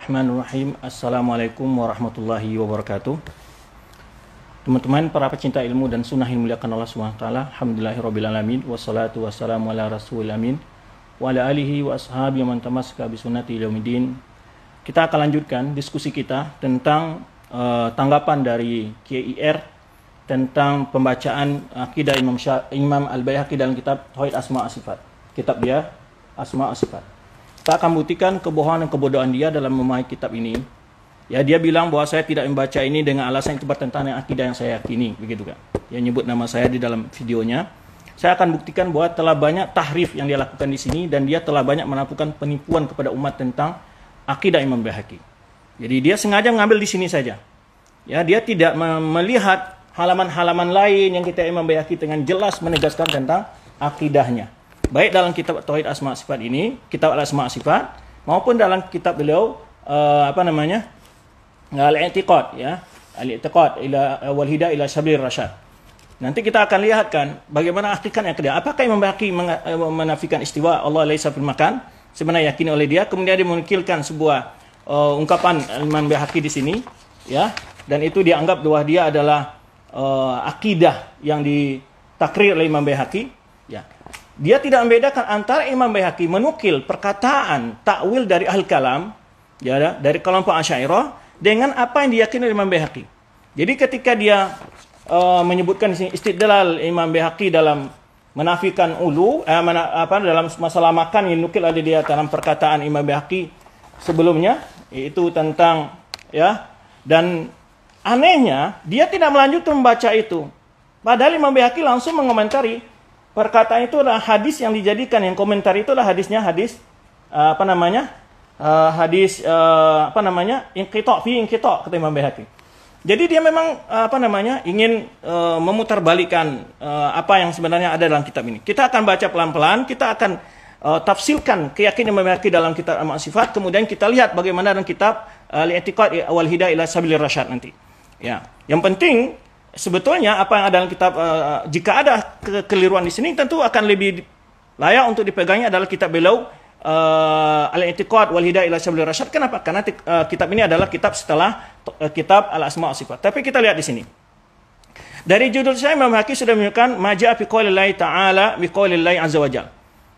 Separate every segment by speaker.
Speaker 1: Bismillahirrahmanirrahim. Assalamualaikum warahmatullahi wabarakatuh. Teman-teman para pecinta ilmu dan sunnah yang dimuliakan Allah SWT, alhamdulillahirrabbilalamin, wassalatu wassalamu ala rasulil amin, wa ala alihi wa ashabi man tamassaka bi sunnati ila yaumil. Kita akan lanjutkan diskusi kita tentang tanggapan dari KIR tentang pembacaan akidah Imam Al-Baihaqi dalam kitab Tauhid Asma' wa Sifat. Kitab dia Asma' wa Sifat. Kita akan buktikan kebohongan dan kebodohan dia dalam memahami kitab ini. Ya, dia bilang bahwa saya tidak membaca ini dengan alasan itu bertentangan dengan akidah yang saya yakini, begitu kan. Dia nyebut nama saya di dalam videonya. Saya akan buktikan bahwa telah banyak tahrif yang dia lakukan di sini dan dia telah banyak melakukan penipuan kepada umat tentang akidah Imam Baihaqi. Jadi dia sengaja mengambil di sini saja. Ya, dia tidak melihat halaman-halaman lain yang kita Imam Baihaqi dengan jelas menegaskan tentang akidahnya. Baik dalam kitab Tauhid Asma' Sifat ini, kitab Al-Asma' Sifat, maupun dalam kitab beliau Al-I'tiqad, ya, Al-I'tiqad ila wal hidayah ila sabil rasyad. Nanti kita akan lihatkan bagaimana hakikatnya dia. Apakah Imam Baihaqi menafikan istiwa Allah laisa fil makan? Sebenarnya yakin oleh dia, kemudian dia menukilkan sebuah ungkapan Imam Baihaqi di sini, ya, dan itu dianggap bahwa dia adalah akidah yang ditakrir oleh Imam Baihaqi, ya. Dia tidak membedakan antara Imam Baihaqi menukil perkataan takwil dari ahli kalam, ya, dari kelompok Asy'ariyah dengan apa yang diyakini oleh Imam Baihaqi. Jadi ketika dia menyebutkan di sini istidlal Imam Baihaqi dalam menafikan dalam masalah makan yang nukil ada dia dalam perkataan Imam Baihaqi sebelumnya, yaitu tentang, ya, dan anehnya dia tidak melanjutkan membaca itu. Padahal Imam Baihaqi langsung mengomentari perkataan itu adalah hadis yang dijadikan, yang komentar itu adalah hadis inqita' kata Imam Baihaqi. Jadi dia memang ingin memutarbalikkan apa yang sebenarnya ada dalam kitab ini. Kita akan baca pelan-pelan, kita akan tafsirkan keyakinan Imam Baihaqi dalam kitab Asma' Sifat, kemudian kita lihat bagaimana dalam kitab Al-I'tiqad wal hidayah ila sabil rasyad nanti. Ya, yang penting sebetulnya apa yang ada dalam kitab, jika ada kekeliruan di sini tentu akan lebih layak untuk dipegangnya adalah kitab beliau Al-I'tiqad wal hidayah ila sabil rasyad. Kenapa? Karena kitab ini adalah kitab setelah kitab Al-Asma' wa Sifat. Tapi kita lihat di sini. Dari judul saya Imam Baihaqi sudah menunjukkan maja'a fi qaulillahi ta'ala bi qaulillahi azza wajalla.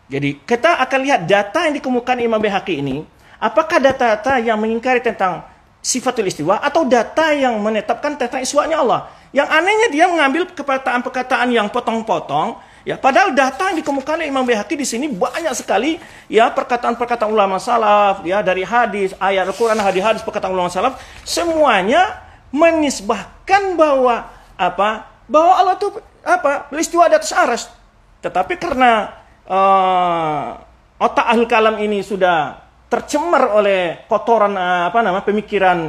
Speaker 1: Jadi kita akan lihat data yang dikemukakan Imam Baihaqi ini, apakah data-data yang mengingkari tentang sifatul istiwa atau data yang menetapkan tentang istiwanya Allah. Yang anehnya dia mengambil perkataan-perkataan yang potong-potong, ya, padahal data yang dikemukakan oleh Imam Baihaqi di sini banyak sekali, ya, perkataan-perkataan ulama salaf, ya, dari hadis, ayat Al-Qur'an, hadis-hadis, perkataan ulama salaf, semuanya menisbahkan bahwa Allah itu beristiwa di atas arsy. Tetapi karena otak ahli kalam ini sudah tercemar oleh kotoran pemikiran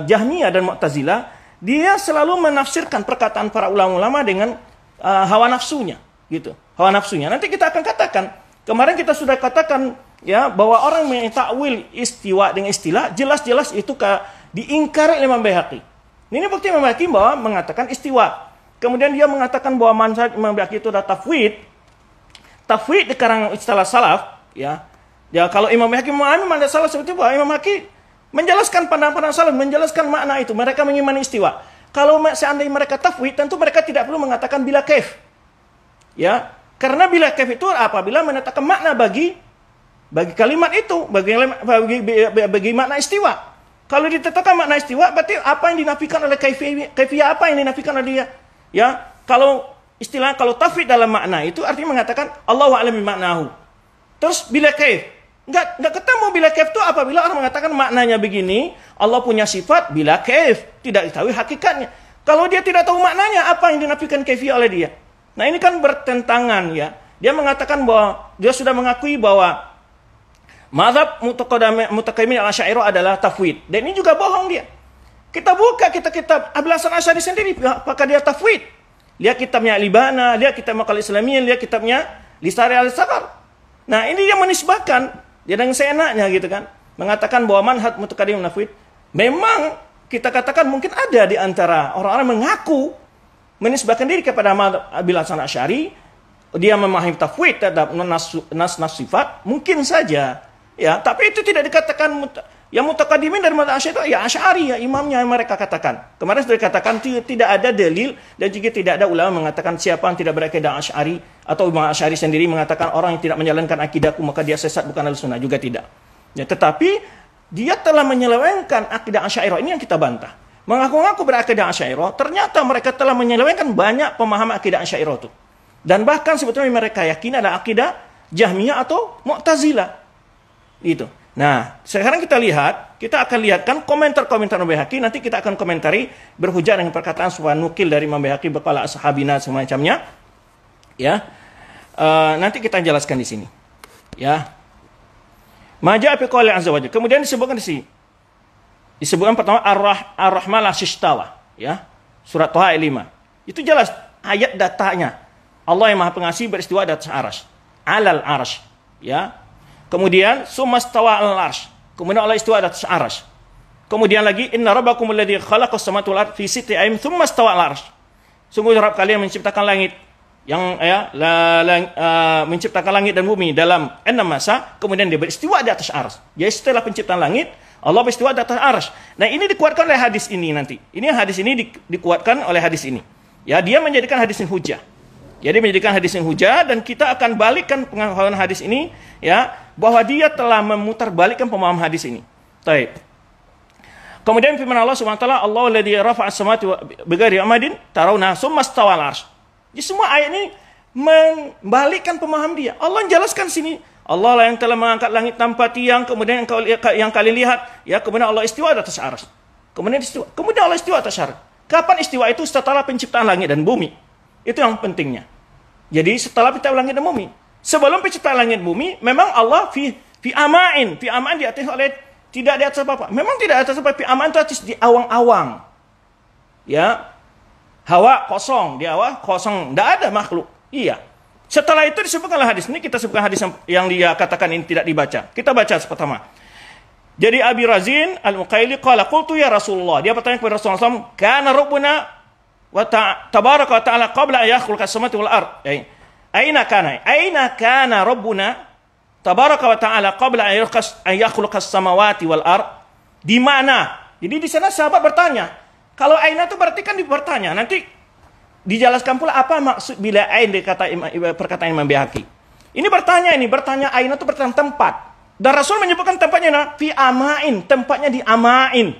Speaker 1: Jahmiyah dan Mu'tazilah, dia selalu menafsirkan perkataan para ulama-ulama dengan hawa nafsunya, gitu. Hawa nafsunya. Nanti kita akan katakan, kemarin kita sudah katakan, ya, bahwa orang yang takwil istiwa dengan istilah jelas-jelas itu diingkari oleh Imam Baihaqi. Ini bukti Imam Baihaqi bahwa mengatakan istiwa. Kemudian dia mengatakan bahwa manhaj Imam Baihaqi itu adalah tafwid. Tafwid di kalangan istilah salaf, ya. Ya, kalau Imam Baihaqi memahami manhaj salaf seperti itu, bahwa Imam Baihaqi menjelaskan pandangan salaf, menjelaskan makna itu. Mereka mengimani istiwa. Kalau seandainya mereka tafwid, tentu mereka tidak perlu mengatakan bila kaif. Ya, karena bila kaif itu apabila menetapkan makna bagi kalimat itu, bagi makna istiwa. Kalau ditetapkan makna istiwa, berarti apa yang dinafikan oleh kaifiyah apa yang dinafikan oleh dia? Ya, kalau tafwid dalam makna itu artinya mengatakan Allahu a'lam bimaknahu. Terus bila kaif, Enggak ketemu bila kaif itu apabila orang mengatakan maknanya begini, Allah punya sifat bila kaif, tidak diketahui hakikatnya. Kalau dia tidak tahu maknanya, apa yang dinafikan kaifiyah oleh dia? Nah, ini kan bertentangan, ya. Dia mengatakan bahwa dia sudah mengakui bahwa mazhab mutaqaddimin al-Asy'ariyah adalah tafwid. Dan ini juga bohong dia. Kita buka kitab Abil Hasan Asy'ari sendiri, apakah dia tafwid? Lihat kitabnya Al-Ibana, lihat kitab Maqal Islamiyyin, lihat kitabnya Listari al-Saghar. Nah, ini dia menisbahkan dia dengan seenaknya, gitu kan, mengatakan bahwa manhaj mutaqaddim nafwid. Memang kita katakan mungkin ada di antara orang-orang mengaku menisbahkan diri kepada Abil Hasan Asy'ari, dia memahami tafwid terhadap nas sifat, mungkin saja, ya, tapi itu tidak dikatakan Yang mutakadimin dari mazhab Asy'ari ya Asy'ari ya imamnya yang mereka katakan. Kemarin sudah dikatakan tidak ada dalil dan juga tidak ada ulama mengatakan siapa yang tidak berakidah Asy'ari atau Imam Asy'ari sendiri mengatakan orang yang tidak menjalankan akidahku maka dia sesat bukan Ahlussunnah, juga tidak. Ya, tetapi dia telah menyelewengkan akidah Asy'ari, ini yang kita bantah. Mengaku-ngaku berakidah Asy'ari, ternyata mereka telah menyelewengkan banyak pemahaman akidah Asy'ari itu. Dan bahkan sebetulnya mereka yakin ada akidah Jahmiyah atau Mu'tazilah. Itu. Nah, sekarang kita akan lihatkan komentar-komentar Imam Baihaqi, nanti kita akan komentari berhujah dengan perkataan sebuah nukil dari Imam Baihaqi berkala ashabina semacamnya. Ya. Nanti kita jelaskan di sini. Ya. Maja fi qouli azza wajalla. Kemudian disebutkan di sini. Disebutkan pertama Ar-Rahman al-Shistawa, ya. Surat Thaha ayat 5. Itu jelas ayat datanya. Allah yang Maha Pengasih beristiwa di atas arsy. Alal arsy, ya. Kemudian sumastawa al-arsy. Kemudian Allah istiwa di atas arsy. Kemudian lagi inna rabbakumul ladzi khalaqas samawati wal arda fi sittati ayamin tsumma istawa al-arsy. Sungguh Rabb kalian menciptakan langit yang menciptakan langit dan bumi dalam 6 masa, kemudian dia beristiwa di atas arsy. Jadi setelah penciptaan langit, Allah beristiwa di atas arsy. Nah, ini dikuatkan oleh hadis ini nanti. Hadis ini dikuatkan oleh hadis ini. Ya, dia menjadikan hadis ini hujah. Jadi menjadikan hadis ini hujah, dan kita akan balikkan pengetahuan hadis ini, ya, bahwa dia telah memutarbalikkan pemahaman hadis ini. Baik. Kemudian firman Allah Subhanahu wa taala, Allahu alladzi rafa'a as-samawati bighairi amadin tarawna tsumma istawa 'al-'arsy. Jadi semua ayat ini membalikkan pemahaman dia. Allah menjelaskan sini, Allah lah yang telah mengangkat langit tanpa tiang, kemudian yang kalian lihat, ya, kemudian Allah istiwa di atas arsy. Kemudian Allah istiwa atas arsy. Kapan istiwa itu? Setelah penciptaan langit dan bumi. Itu yang pentingnya. Jadi setelah penciptaan langit dan bumi. Sebelum penciptaan langit dan bumi, memang Allah fi amain di atas oleh tidak di atas apa-apa. Memang tidak di atas apa, fi amain itu atas di awang-awang. Ya. Hawa kosong, di awal kosong, tidak ada makhluk. Iya. Setelah itu disebutkanlah hadis ini, kita sebutkan hadis yang dia katakan ini tidak dibaca. Kita baca pertama. Jadi Abi Razin Al-Muqaili qala qultu ya Rasulullah. Dia bertanya kepada Rasulullah SAW, kana rabbuna wa tabaraka wa ta'ala qabla an yakhluqa as-samawati wal ard. Aina kana rabbuna tabaraka wa ta'ala qabla an yakhluqa as-samawati wal ard? Di mana? Jadi di sana sahabat bertanya. Kalau aina itu berarti kan bertanya. Nanti dijelaskan pula apa maksud bila ain dikata perkataan Imam Baihaqi. Ini bertanya aina itu bertanya tempat. Dan Rasul menyebutkan tempatnya fi amain, tempatnya di amain.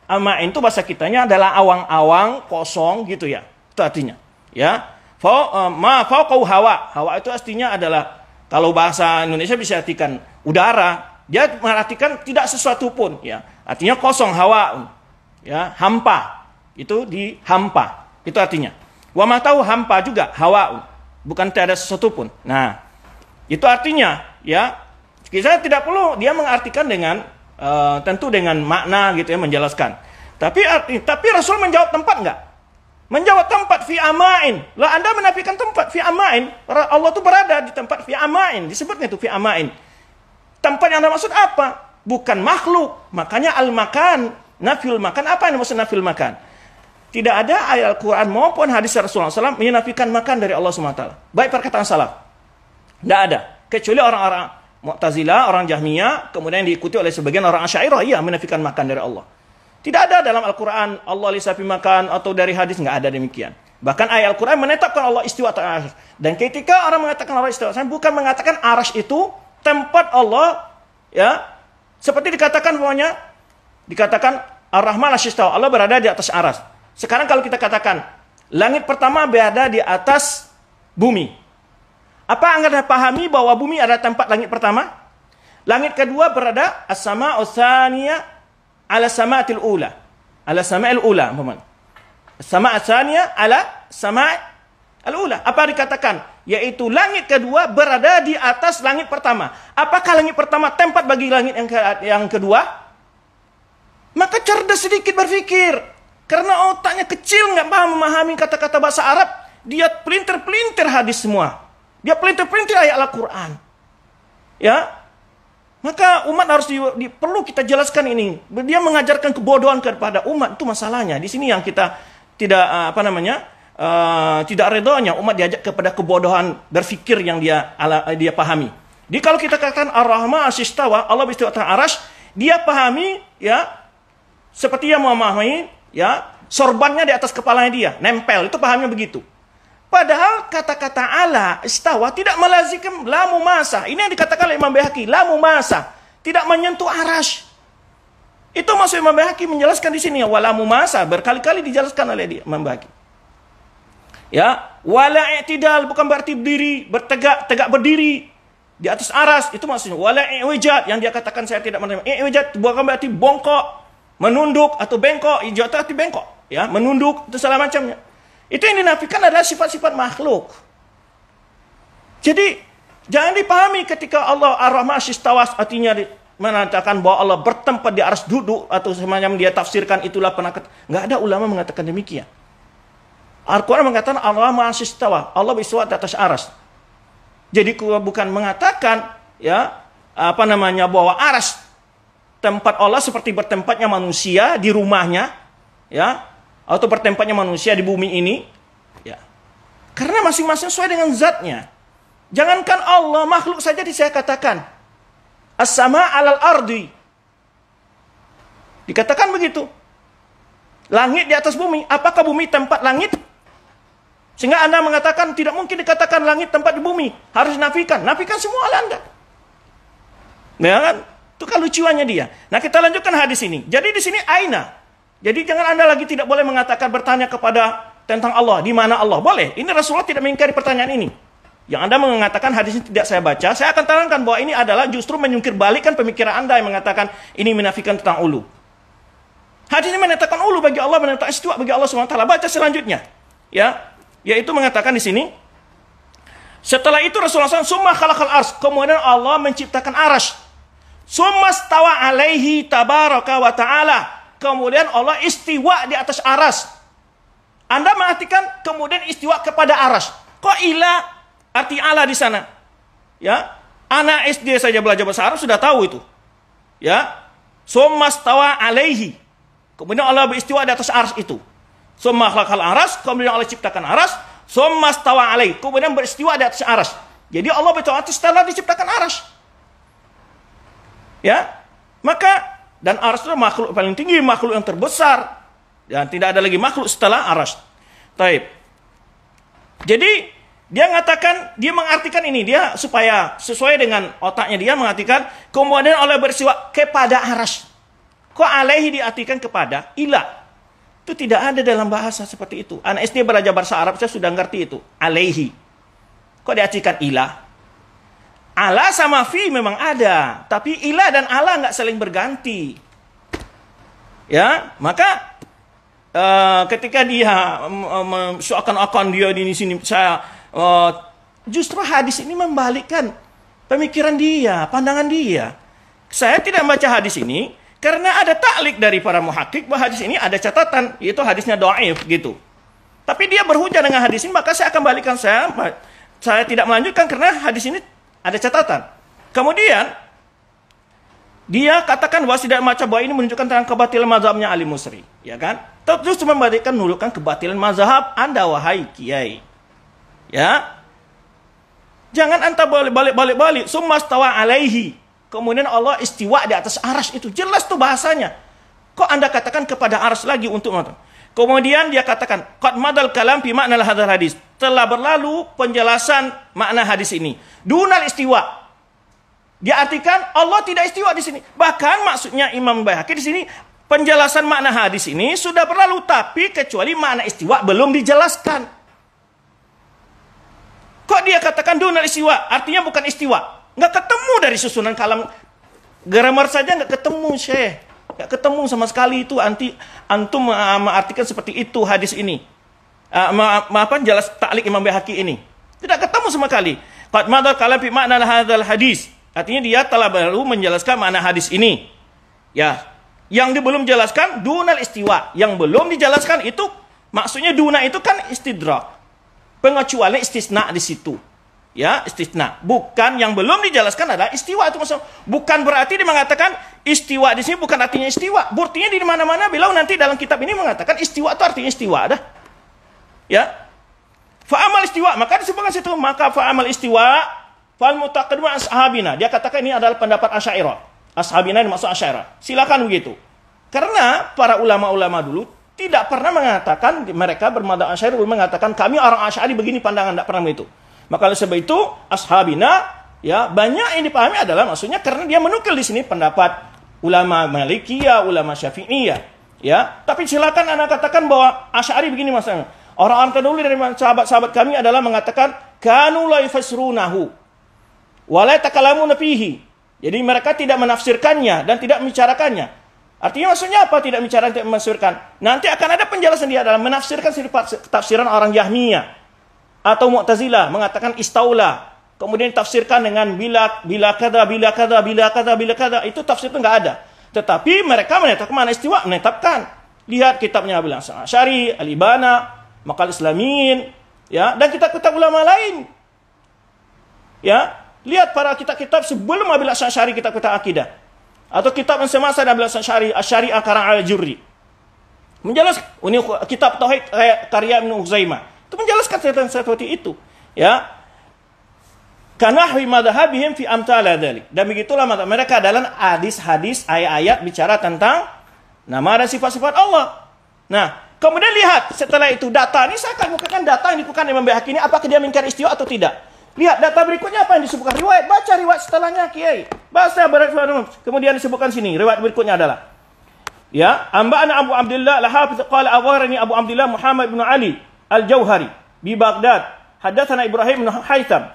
Speaker 1: Amain itu bahasa kitanya adalah awang-awang kosong gitu ya. Itu artinya. Ya. Fauqau hawa. Hawa itu artinya adalah, kalau bahasa Indonesia bisa artikan udara. Dia mengartikan tidak sesuatu pun, ya. Artinya kosong, hawa. Ya, hampa. Itu di hampa. Itu artinya. Wa ma tahu hampa juga, hawa. Bukan tiada sesuatu pun. Nah, itu artinya, ya. Kita tidak perlu dia mengartikan dengan tentu dengan makna gitu ya, menjelaskan. Tapi Rasul menjawab tempat enggak? Menjawab tempat fi amain. Lah Anda menafikan tempat fi amain. Allah itu berada di tempat fi amain. Disebutnya itu fi amain. Tempat yang Anda maksud apa? Bukan makhluk. Makanya al-makan, nafil makan. Apa yang maksud nafil makan? Tidak ada ayat Al-Quran maupun hadis Rasulullah SAW menafikan makan dari Allah SWT. Baik perkataan salaf. Tidak ada. Kecuali orang-orang Mu'tazilah, orang Jahmiyah, kemudian diikuti oleh sebagian orang Asy'ariyah, iya menafikan makan dari Allah. Tidak ada dalam Al-Quran Allah lisafi makan, atau dari hadis nggak ada demikian. Bahkan ayat Al-Quran menetapkan Allah istiwa atas arsy. Dan ketika orang mengatakan Allah istiwa atas arsy, bukan mengatakan arsy itu tempat Allah, ya. Seperti dikatakan pokoknya, dikatakan Ar-Rahman al-Shistawa, Allah berada di atas arsy. Sekarang kalau kita katakan langit pertama berada di atas bumi. Apa Anda pahami bahwa bumi adalah tempat langit pertama? Langit kedua berada as-sama'u tsaniyah ala sama'atil ula. Ala sama'il ula, umpamanya. As-sama'u tsaniyah ala sama'il ula. Apa dikatakan? Yaitu langit kedua berada di atas langit pertama. Apakah langit pertama tempat bagi langit yang kedua? Maka cerdas sedikit berpikir. Karena otaknya kecil, nggak paham memahami kata-kata bahasa Arab. Dia pelintir-pelintir hadis semua. Dia pelintir-pelintir ayat Al-Quran. Ya. Maka umat harus perlu kita jelaskan ini. Dia mengajarkan kebodohan kepada umat, itu masalahnya. Di sini yang kita tidak tidak redanya umat diajak kepada kebodohan berfikir yang dia pahami. Jadi kalau kita katakan Ar-Rahman al-Shistawa, Allah beristiwa atas arsy, Dia pahami ya seperti yang memahami ya sorbannya di atas kepalanya dia, nempel, itu pahamnya begitu. Padahal kata-kata ala istawa tidak melazimkan lamu masa. Ini yang dikatakan oleh Imam Baihaqi, lamu masa, tidak menyentuh arash. Itu maksud Imam Baihaqi menjelaskan di sini ya, walamu masa, berkali-kali dijelaskan oleh dia Imam Baihaqi. Ya, wala i'tidal bukan berarti berdiri, tegak berdiri di atas aras, itu maksudnya. Wala i'wijat yang dia katakan saya tidak menerima. I'wijat bukan berarti bongkok, menunduk atau bengkok. Ijat arti bengkok, ya, menunduk itu segala macamnya. Itu yang dinafikan adalah sifat-sifat makhluk. Jadi jangan dipahami ketika Allah ar-Rahman istawas artinya mengatakan bahwa Allah bertempat di aras duduk atau semacam dia tafsirkan itulah penakat. Enggak ada ulama mengatakan demikian. Al-Quran mengatakan Allah istawa, Allah beristiwa di atas aras. Jadi bukan mengatakan ya bahwa aras tempat Allah seperti bertempatnya manusia di rumahnya ya atau bertempatnya manusia di bumi ini ya. Karena masing-masing sesuai dengan zatnya. Jangankan Allah, makhluk saja saya katakan as-sama 'alal ardi. Dikatakan begitu. Langit di atas bumi, apakah bumi tempat langit? Sehingga Anda mengatakan tidak mungkin dikatakan langit tempat di bumi. Harus nafikan. Nafikan semua Anda. Ya kan? Itu kan lucuannya dia. Nah, kita lanjutkan hadis ini. Jadi di sini aina. Jadi jangan Anda lagi tidak boleh mengatakan bertanya kepada tentang Allah. Di mana Allah? Boleh. Ini Rasulullah tidak mengingkari pertanyaan ini. Yang Anda mengatakan hadis ini tidak saya baca. Saya akan terangkan bahwa ini adalah justru menyungkir balikkan pemikiran Anda yang mengatakan ini menafikan tentang ulu. Hadis ini menyatakan ulu bagi Allah, menyatakan istiwa bagi Allah SWT. Baca selanjutnya. Ya. Yaitu mengatakan di sini, setelah itu Rasulullah SAW summa khalaqal ars, kemudian Allah menciptakan arash. Summa stawa alaihi tabaraka wa ta'ala, kemudian Allah istiwa di atas arash. Anda mengartikan kemudian istiwa kepada arash. Kok ila arti ala di sana? Ya, anak SD saja belajar bahasa Arab sudah tahu itu. Ya, summa stawa alaihi, kemudian Allah beristiwa di atas arash itu. Summa khalaqal aras, kemudian Allah ciptakan aras, summa stawa alaih, kemudian beristiwa di atas aras. Jadi Allah beristiwa setelah diciptakan aras. Ya, maka dan aras itu makhluk paling tinggi, makhluk yang terbesar, dan tidak ada lagi makhluk setelah aras. Taib. Jadi dia mengatakan, dia mengartikan ini, dia supaya sesuai dengan otaknya dia mengartikan, kemudian Allah beristiwa kepada aras. Kok alaihi diartikan kepada ilah? Itu tidak ada dalam bahasa seperti itu. Anak SD belajar bahasa Arab, saya sudah ngerti itu. Alaihi. Kok diartikan ilah? Ala sama fi memang ada. Tapi ilah dan ala nggak saling berganti. Ya, maka ketika dia seakan-akan dia di sini, saya justru hadis ini membalikkan pemikiran dia, pandangan dia. Saya tidak membaca hadis ini karena ada taklik dari para muhakkik bahwa hadis ini ada catatan, yaitu hadisnya dhaif gitu. Tapi dia berhujah dengan hadis ini, maka saya akan balikan, saya tidak melanjutkan karena hadis ini ada catatan. Kemudian dia katakan bahwa tidak membaca bahwa ini menunjukkan tentang kebatilan mazhabnya Ali Musri, ya kan? Terus membalikkan menunjukkan kebatilan mazhab Anda wahai kiai. Ya. Jangan anda balik. Summa stawa alaihi. Kemudian Allah istiwa di atas aras, itu jelas tuh bahasanya. Kok Anda katakan kepada aras lagi untuk nonton? Kemudian dia katakan, qad madal kalam fi makna hadzal hadis. Telah berlalu penjelasan makna hadis ini. Dunal istiwa. Dia artikan Allah tidak istiwa di sini. Bahkan maksudnya Imam Baihaqi di sini penjelasan makna hadis ini sudah berlalu, tapi kecuali makna istiwa belum dijelaskan. Kok dia katakan dunal istiwa? Artinya bukan istiwa. Nggak ketemu dari susunan kalam grammar saja nggak ketemu, Syekh. Nggak ketemu sama sekali itu. Antum mengartikan seperti itu hadis ini. Jelas taklik Imam Baihaqi ini. Tidak ketemu sama sekali. Qad madal kalam fi makna hadzal hadis. Artinya dia telah baru menjelaskan makna hadis ini. Ya, yang belum dijelaskan dunal istiwa. Yang belum dijelaskan itu maksudnya duna itu kan istidrak. Pengecualian istisna di situ. Ya, istisna. Bukan yang belum dijelaskan adalah istiwa itu maksudnya. Bukan berarti dia mengatakan istiwa di sini bukan artinya istiwa. Buktinya di mana-mana beliau nanti dalam kitab ini mengatakan istiwa itu artinya istiwa dah. Ya. Fa'amal istiwa, maka disebutkan situ, maka fa'amal istiwa fal mutaqaddim ashabina. Dia katakan ini adalah pendapat Asy'ariyah. ashabina dimaksud Asy'ariyah. Silakan begitu. Karena para ulama-ulama dulu tidak pernah mengatakan, mereka bermadzhab Asy'ari mengatakan kami orang Asy'ari begini pandangan, tidak pernah begitu. Maka oleh sebab itu ashabina ya banyak yang dipahami adalah maksudnya karena dia menukil di sini pendapat ulama Malikiyah, ulama Syafi'iyah, ya. Tapi silakan Anda katakan bahwa Asy'ari begini masalahnya. Orang-orang terdahulu dari sahabat-sahabat kami adalah mengatakan kanu la yafsirunahu wa la yatakalamuna fihi. Jadi mereka tidak menafsirkannya dan tidak membicarakannya. Artinya maksudnya apa tidak bicara, tidak menafsirkan? Nanti akan ada penjelasan dia dalam menafsirkan tafsiran orang Jahmiyah atau Mu'tazilah mengatakan istaula. Kemudian tafsirkan dengan bila kada, itu tafsir itu enggak ada. Tetapi mereka menetapkan mana istiwa, menetapkan. Lihat kitabnya Abil Hasan Asy'ari, Al-Ibana, Maqal Islamin, ya, dan kitab-kitab ulama lain. Ya, lihat para kitab-kitab sebelum Abil Hasan Asy'ari, kitab-kitab akidah. Atau kitab yang semasa Abil Hasan Asy'ari, Asy-Syari'ah karang Al-Jurri. Menjelaskan, ini kitab tauhid karya Ibnu Uzaimah. Itu menjelaskan tentang seperti itu, ya. Kanahwi madhabihim fi amthala dzalik. Dan begitulah mereka dalam hadis-hadis, ayat-ayat bicara tentang nama dan sifat-sifat Allah. Nah, kemudian lihat setelah itu data ini saya akan bukakan data yang dikukan Imam Baihaqi ini apakah dia mengingkari istiwa atau tidak. Lihat data berikutnya apa yang disebutkan riwayat, baca riwayat setelahnya Kiai. Bahasa kemudian disebutkan sini riwayat berikutnya adalah ya, amba'ana Abu Abdullah al-Hafiz qala akhbarani Abu Abdullah Muhammad bin Ali al-Jauhari bi Baghdad, hadatsana Ibrahim bin Haytham,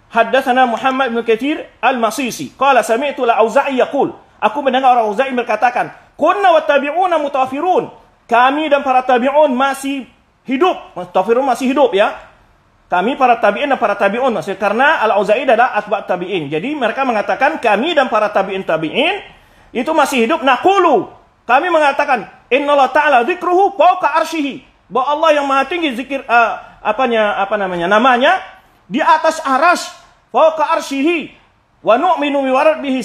Speaker 1: hadatsana Muhammad bin Katsir al-Masisi qala sami'tu al-Auza'i yaqul, aku mendengar orang Auza'i berkatakan, kunna wattabi'una mutawafirun, kami dan para tabi'un masih hidup. Mutawafirun masih hidup, ya. Kami para tabi'in dan para tabi'un, maksudnya karena Al-Auza'i adalah atba' tabi'in. Jadi mereka mengatakan kami dan para tabi'in itu masih hidup. Naqulu, kami mengatakan innallaha ta'ala dzikruhu fawqa arsyihi, bahwa Allah yang Maha Tinggi zikir namanya di atas arsy, fawqa arsyihi, wa nu'minu bihi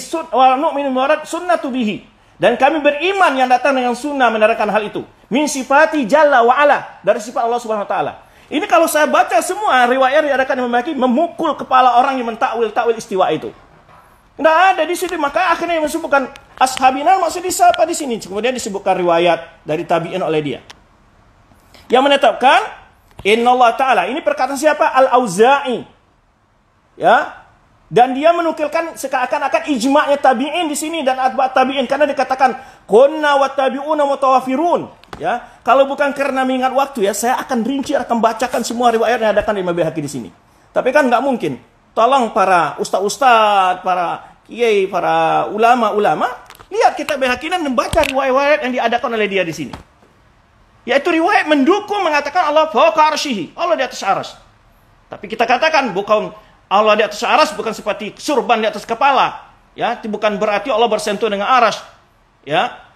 Speaker 1: sunnatu bihi. Dan kami beriman yang datang dengan sunnah menerangkan hal itu. Min sifati jalla wa ala, dari sifat Allah Subhanahu wa taala. Ini kalau saya baca semua riwayat yang akan memukul kepala orang yang mentakwil istiwa itu. Tidak ada di sini, maka akhirnya disebutkan ashabina maksud disapa di sini. Kemudian disebutkan riwayat dari tabi'in oleh dia. Yang menetapkan innallaha ta'ala, ini perkataan siapa? Al-Auza'i. Ya. Dan dia menukilkan seakan-akan ijma'nya tabi'in di sini dan atba' tabi'in karena dikatakan kunna wattabi'una mutawafirun. Ya, kalau bukan karena mengingat waktu ya, saya akan rinci akan bacakan semua riwayat yang ada di Imam Baihaqi di sini. Tapi kan nggak mungkin. Tolong para ustaz-ustaz, para kiai, para ulama-ulama, lihat kitab Baihaqi dan membaca riwayat yang diadakan oleh dia di sini. Yaitu riwayat mendukung mengatakan Allah fawqa arsyihi, Allah di atas arsy. Tapi kita katakan bukan Allah di atas arsy, bukan seperti surban di atas kepala. Ya, bukan berarti Allah bersentuh dengan arsy. Ya.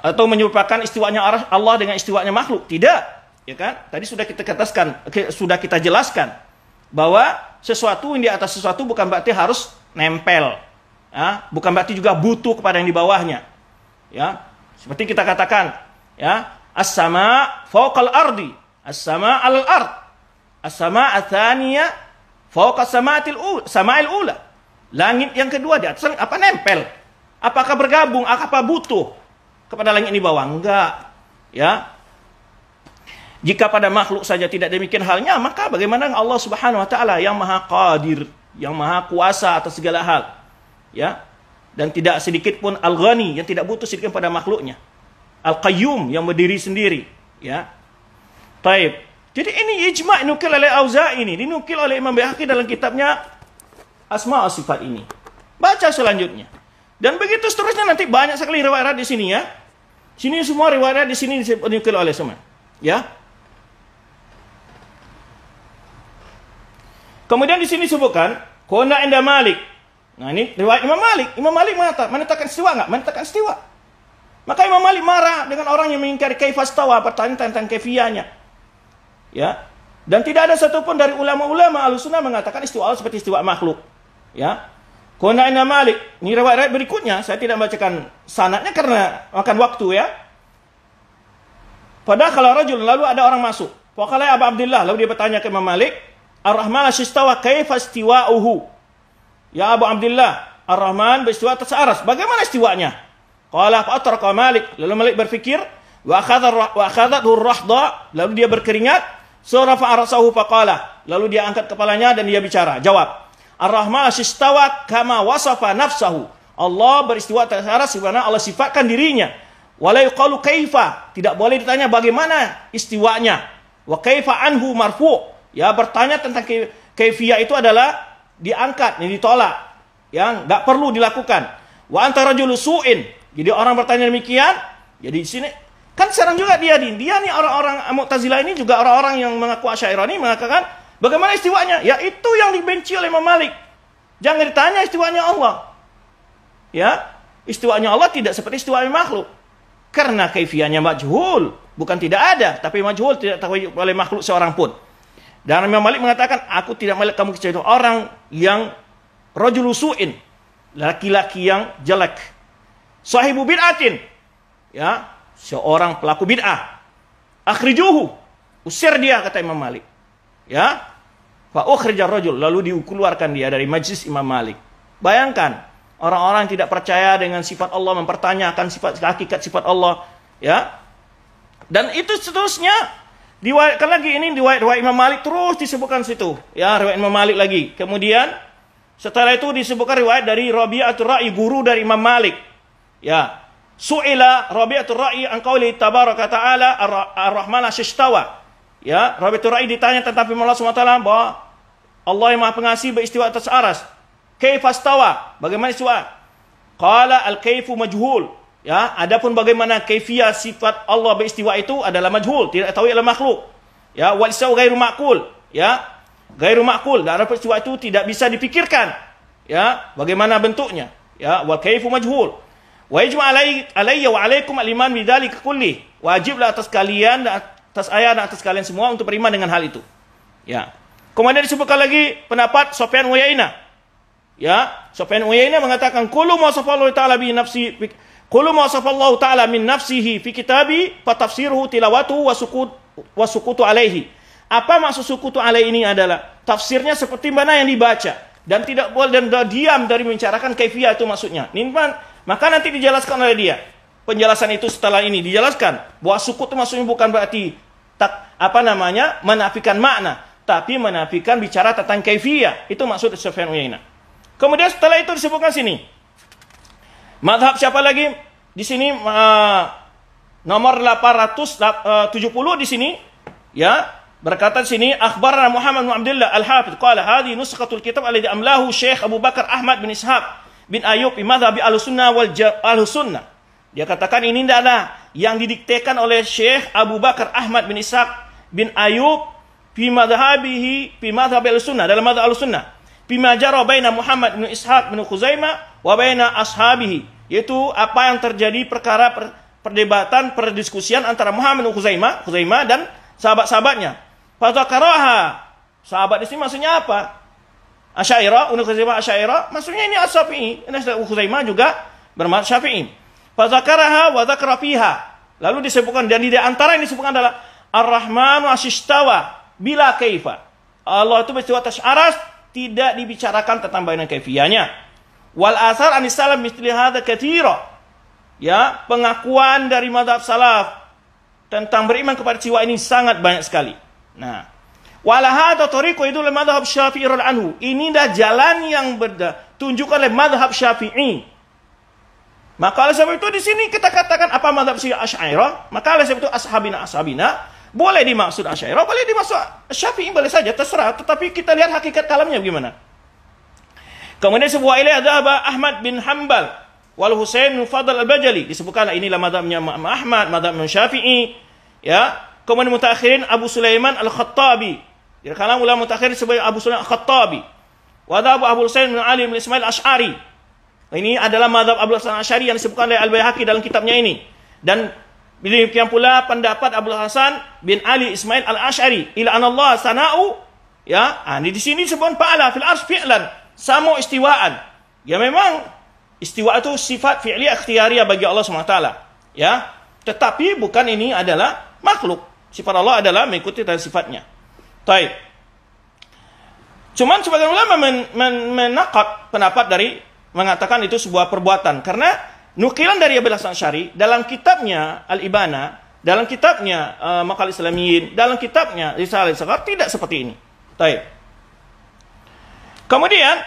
Speaker 1: Atau menyerupakan istiwanya Allah dengan istiwanya makhluk. Tidak. Ya kan? Tadi sudah kita katakan, sudah kita jelaskan bahwa sesuatu yang di atas sesuatu bukan berarti harus nempel. Ya? Bukan berarti juga butuh kepada yang di bawahnya. Ya. Seperti kita katakan, ya, as-sama fawqal ardi, as-sama 'alal ard. As-sama ats-tsaniyah fawqa sama'il ula. Langit yang kedua di atas apa nempel? Apakah bergabung? Apa butuh kepada langit di bawah? Enggak. Ya. Jika pada makhluk saja tidak demikian halnya, maka bagaimana Allah Subhanahu wa taala yang Maha Qadir, yang Maha Kuasa atas segala hal. Ya. Dan tidak sedikit pun Al-Ghani, yang tidak butuh sedikit pada makhluknya. Al-Qayyum, yang berdiri sendiri. Ya. Taib. Jadi ini ijma' dinukil oleh Auza'i ini, dinukil oleh Imam Baihaqi dalam kitabnya Asma' wa Sifat ini. Baca selanjutnya. Dan begitu seterusnya, nanti banyak sekali riwayat di sini, ya. Sini semua riwayat di sini dinukil oleh semua. Ya. Kemudian di sini disebutkan qona inda Malik. Nah, ini riwayat Imam Malik. Imam Malik menetapkan istiwa enggak? Menetapkan istiwa. Maka Imam Malik marah dengan orang yang mengingkari kaifastawa, pertanyaan tentang kaifiyahnya. Ya. Dan tidak ada satupun dari ulama-ulama Ahlussunnah mengatakan istiwa Allah seperti istiwa makhluk. Ya. Qona inda Malik. Ini riwayat berikutnya, saya tidak membacakan sanadnya karena makan waktu, ya. Pada kalau rajul, lalu ada orang masuk. Faqala Abu Abdullah, lalu dia bertanya ke Imam Malik, Ar-Rahman asyistawa kaifa istiwa'uhu? Ya Abu Abdullah, Ar-Rahman beristiwa atas aras. Bagaimana istiwanya? Qala fa'atraqa Malik. Lalu Malik berfikir, wa akhadhathu ar-rahda, lalu dia berkeringat, surafa arasahu faqala. Lalu dia angkat kepalanya dan dia bicara. Jawab, Ar-Rahman istawa kama wasafa nafsahu. Allah beristiwa atas aras sebagaimana Allah sifatkan dirinya. Wala yuqalu kaifa, tidak boleh ditanya bagaimana istiwanya. Wa kaifa anhu marfu'. Ya, bertanya tentang kaifiyah itu adalah diangkat, ini ditolak. Ya, enggak perlu dilakukan. Wa anta rajulu su'in. Jadi orang bertanya demikian, jadi di sini kan sekarang juga dia nih orang-orang Mu'tazilah ini juga orang-orang yang mengaku Asy'ariyah ini mengatakan bagaimana istiwanya? Ya itu yang dibenci oleh Imam Malik. Jangan ditanya istiwanya Allah. Ya, istiwanya Allah tidak seperti istiwa makhluk. Karena kaifiyahnya majhul, bukan tidak ada, tapi majhul, tidak tahu oleh makhluk seorang pun. Dan Imam Malik mengatakan, aku tidak melihat kamu kecuali orang yang rajulu su'in, laki-laki yang jelek. Sahibu bid'atin, ya, seorang pelaku bid'ah. Akhrijuhu, usir dia, kata Imam Malik. Ya, fa ukhrijar rajul, lalu dikeluarkan dia dari majlis Imam Malik. Bayangkan, orang-orang yang tidak percaya dengan sifat Allah, mempertanyakan hakikat sifat Allah, ya. Dan itu seterusnya diwayatkan lagi, ini riwayat Imam Malik terus disebutkan situ, ya, riwayat Imam Malik lagi. Kemudian setelah itu disebutkan riwayat dari Rabi'atul Ra'i, guru dari Imam Malik. Ya, su'ila Rabi'atul Ra'i an qauli tabaraka ta'ala ar-Rahman istawa. Ya, Rabi'atul Ra'i ditanya tentang firman Allah SWT bahwa Allah yang Maha Pengasih beristiwa atas aras. Kaifa istawa? Bagaimana istiwa? Qala al-kaifu majhul. Ya, adapun bagaimana kaifiyah sifat Allah beristiwa itu adalah majhul, tidak tahu oleh makhluk. Ya, wal istawa ghairu ma'qul. Ya, ghairu ma'qul, dan peristiwa itu tidak bisa dipikirkan. Ya, bagaimana bentuknya? Ya, wal kaifu majhul. Wa yajma' alayya wa alaikum al-iman bidzalika kulli. Wajiblah atas kalian dan atas ayah dan atas kalian semua untuk beriman dengan hal itu. Ya. Kemudian disebutkan lagi pendapat Sufyan Uyainah. Ya, Sufyan Uyainah mengatakan kullu ma safallahu ta'ala bi nafsi kullu ma safallahu ta'ala min nafsihi fi kitabi fa tafsiruhu tilawatuhu wa sukutu alaihi. Apa maksud sukutu alaihi ini adalah tafsirnya seperti mana yang dibaca dan tidak boleh dan diam dari membicarakan kaifiyah itu maksudnya. Maka nanti dijelaskan oleh dia. Penjelasan itu setelah ini dijelaskan bahwa sukut itu maksudnya bukan berarti menafikan makna, tapi menafikan bicara tentang kaifiyah. Itu maksud Sufyan Uyainah. Kemudian setelah itu disebutkan sini. Madhab siapa lagi? Di sini nomor 870 di sini, ya, berkata di sini akhbarana Muhammad bin Abdullah Al-Hafidz qala hadhihi nuskhatul kitab alladhi amlahu Syekh Abu Bakar Ahmad bin Ishaq bin Ayub fi madhhabi Ahlussunnah wal Ahlussunnah. Dia katakan ini adalah yang didiktekan oleh Syekh Abu Bakar Ahmad bin Ishaq bin Ayub fi madhhabi Ahlussunnah, dalam madhhab Ahlussunnah. Fi ma jara baina Muhammad bin Ishaq bin Khuzaimah wa baina ashabihi, yaitu apa yang terjadi perkara perdebatan, perdiskusian antara Muhammad bin Khuzaimah dan sahabat-sahabatnya. Fa zakaraha, sahabat di sini maksudnya apa? Asy'ariyah, Ibnu Khuzaimah Asy'ariyah, maksudnya ini As-Syafi'i. Ini Khuzaimah juga bermadzhab Syafi'i. Fa zakaraha wa dzakara fiha. Lalu disebutkan, dan di antara yang disebutkan adalah Ar-Rahmanu istawa bila kaifa. Allah itu beristiwa atas aras, tidak dibicarakan tentang bagaimana kaifiyahnya. Wal asar anis salaf mithli hadza katsira. Ya, pengakuan dari mazhab salaf tentang beriman kepada istiwa ini sangat banyak sekali. Nah, wala hadza tariqu idul madhhab Syafi'i anhu. Ini dah jalan yang tunjukkan oleh madhab Syafi'i. Maka oleh sebab itu di sini kita katakan apa madhab Asy'ariyah, maka oleh sebab itu ashabina boleh dimaksud Asy'ariyah, boleh dimaksud Syafi'i, boleh saja, terserah, tetapi kita lihat hakikat kalamnya bagaimana. Kemudian sebuah ilai dhahaba Ahmad bin Hanbal wal Husain bin Fadl al-Bajali, disebutkanlah inilah madhabnya Ahmad, madhab Syafi'i, ya. Kemudian mutakhirin Abu Sulaiman al-Khattabi, ya, kalam ulama mutakhirin sebagai Abu Sulaiman al-Khattabi. Wa dhahabu Abu Husain bin Ali bin Ismail Asy'ari. Ini adalah madhab Abu Hasan Asy'ari yang disebutkan oleh Al-Baihaqi dalam kitabnya ini. Dan demikian pula pendapat Abu Hasan bin Ali Ismail Al-Asy'ari ila anallah sana'u, ya. Di sini disebut fa'ala fil arsy fi'lan, sama istiwaan. Ya, memang istiwa itu sifat fi'liyah ikhtiyariyah bagi Allah SWT, ya. Tetapi bukan ini adalah makhluk. Sifat Allah adalah mengikuti dari sifatnya. Taib. Cuman sebagian ulama menakad pendapat dari mengatakan itu sebuah perbuatan. Karena nukilan dari Abil Hasan Asy'ari dalam kitabnya Al-Ibana, dalam kitabnya Maqal Islamiyin, dalam kitabnya Risalah Al-Saghar tidak seperti ini. Baik. Kemudian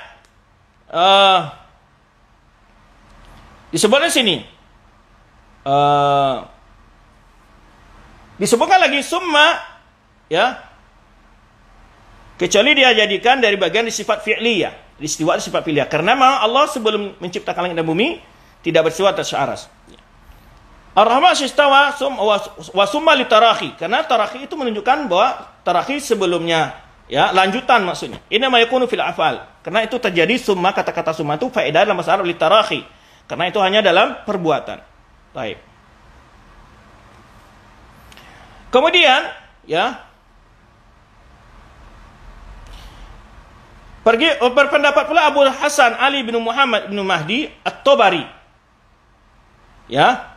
Speaker 1: disebutkan sini, disebutkan lagi summa, ya, kecuali dia jadikan dari bagian di sifat fi'liyah, istiwa sifat fi'liyah. Karena memang Allah sebelum menciptakan langit dan bumi tidak beristiwa atas aras. Ar-Rahman istawa wa summa li tarahi. Karena tarahi itu menunjukkan bahwa tarahi sebelumnya, ya, lanjutan maksudnya. Ini ma yakunu fil afal. Karena itu terjadi summa, kata-kata summa itu faedah dalam bahasa Arab li tarahi. Karena itu hanya dalam perbuatan. Baik. Kemudian, ya, berpendapat pula Abu Hasan Ali bin Muhammad bin Mahdi At-Tabari, ya,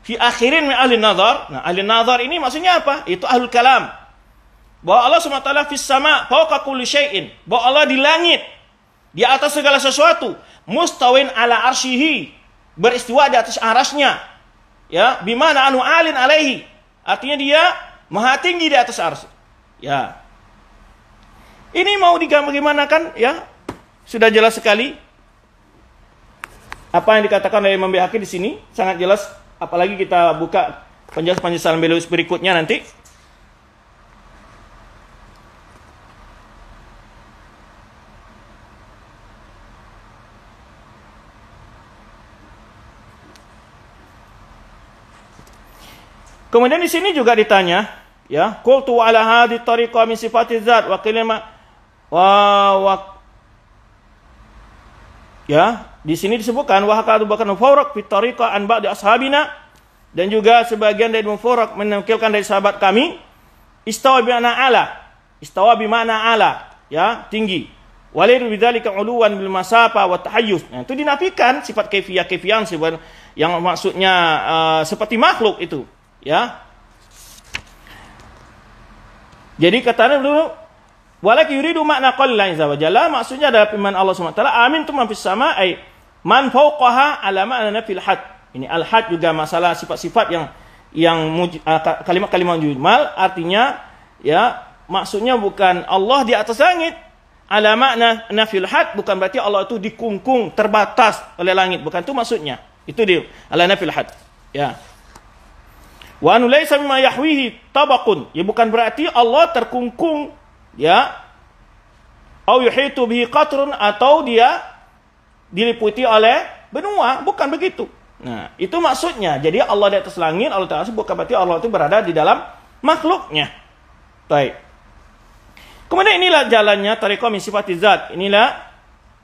Speaker 1: fi akhirin min ahli nazar. Nah, ahli nazar ini maksudnya apa? Itu ahlul kalam. Bahwa Allah SWT fis sama fawqa kulli syai'in. Bahwa Allah di langit, di atas segala sesuatu. Mustawin ala arsyihi. Beristiwa di atas arasnya. Ya, bimana anu alin alaihi. Artinya dia maha tinggi di atas arsy. Ya. Ini mau bagaimanakan, ya? Sudah jelas sekali. Apa yang dikatakan oleh Imam Baihaqi di sini sangat jelas. Apalagi kita buka penjelasan beliau berikutnya nanti. Kemudian di sini juga ditanya, ya, qultu ala hadhi tariqah min sifatiz zat wa qilma ya, di sini disebutkan wa hakadu bakan fawraq fi tariqah an ba'di ashabina, dan juga sebagian dari mufarraq menukilkan dari sahabat kami, istawa bi mana ala, ya, tinggi. Walidu bidzalika uluwan bil masafa wa tahayyuz. Nah, itu dinafikan sifat kaifiyah yang maksudnya seperti makhluk itu, ya. Jadi katanya dulu, walaki yuridu makna qalillahi azza wa jalla, maksudnya adalah firman Allah SWT, amin tu man fis sama ay man fawqaha ala ma'na fil had. Ini al-had juga masalah sifat-sifat yang kalimat-kalimat mujmal, artinya, ya, maksudnya bukan Allah di atas langit. Ala makna nafil had bukan berarti Allah itu dikungkung, terbatas oleh langit, bukan itu maksudnya. Itu dia ala nafil had, ya. Wa anu laisa mimma yahwihi tabaqun, ya, bukan berarti Allah terkungkung, ya, au yuhitu bihi qatrun, atau dia diliputi oleh benua, bukan begitu. Nah, itu maksudnya. Jadi Allah di atas langit, Allah Ta'ala, bukan berarti Allah itu berada di dalam makhluknya. Baik. Kemudian inilah jalannya tariqah min sifatiz zat. Inilah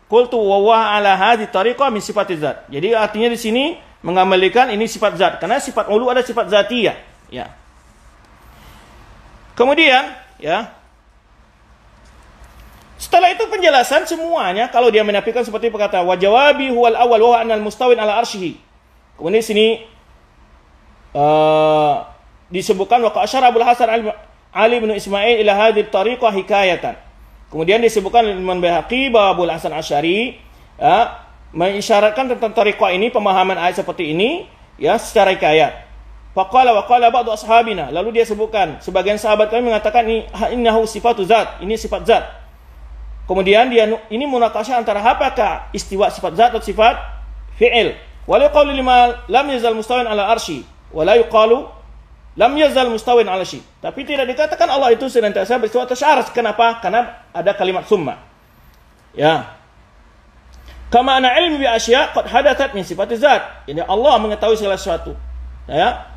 Speaker 1: qultu wa huwa ala hadhi tariqah min sifatiz zat. Jadi artinya di sini mengembalikan ini sifat zat, karena sifat ulu ada sifat zatiyah, ya. Kemudian, ya, setelah itu penjelasan semuanya, kalau dia menafikan seperti perkata wa jawabi huwal awwal wa huwa anal mustawin ala arsyihi. Kemudian di sini disebutkan wa qasyara Abul Hasan Ali bin Ismail ila hadhihi tariqah hikayatan. Kemudian disebutkan Imam Baihaqi bahwa Abul Hasan Asy'ari, ya, mengisyaratkan tentang tariqah ini, pemahaman ayat seperti ini, ya, secara hikayat. Faqala wa qala ba'du ashabina, lalu dia sebutkan sebagian sahabat kami mengatakan ini innahu sifatu zat, ini sifat zat. Kemudian dia ini munakasyah antara apakah istiwa sifat zat atau sifat fi'il. Wa la yuqalu lima lam yazal mustawin ala arsy wa la yuqalu lam yazal mustawin ala arsy. Tapi tidak dikatakan Allah itu senantiasa beristiwa atas arsy. Kenapa? Karena ada kalimat summa. Ya. Kama ana ilmi bi asya qad hadathat min sifati zat. Ini Allah mengetahui segala sesuatu. Ya.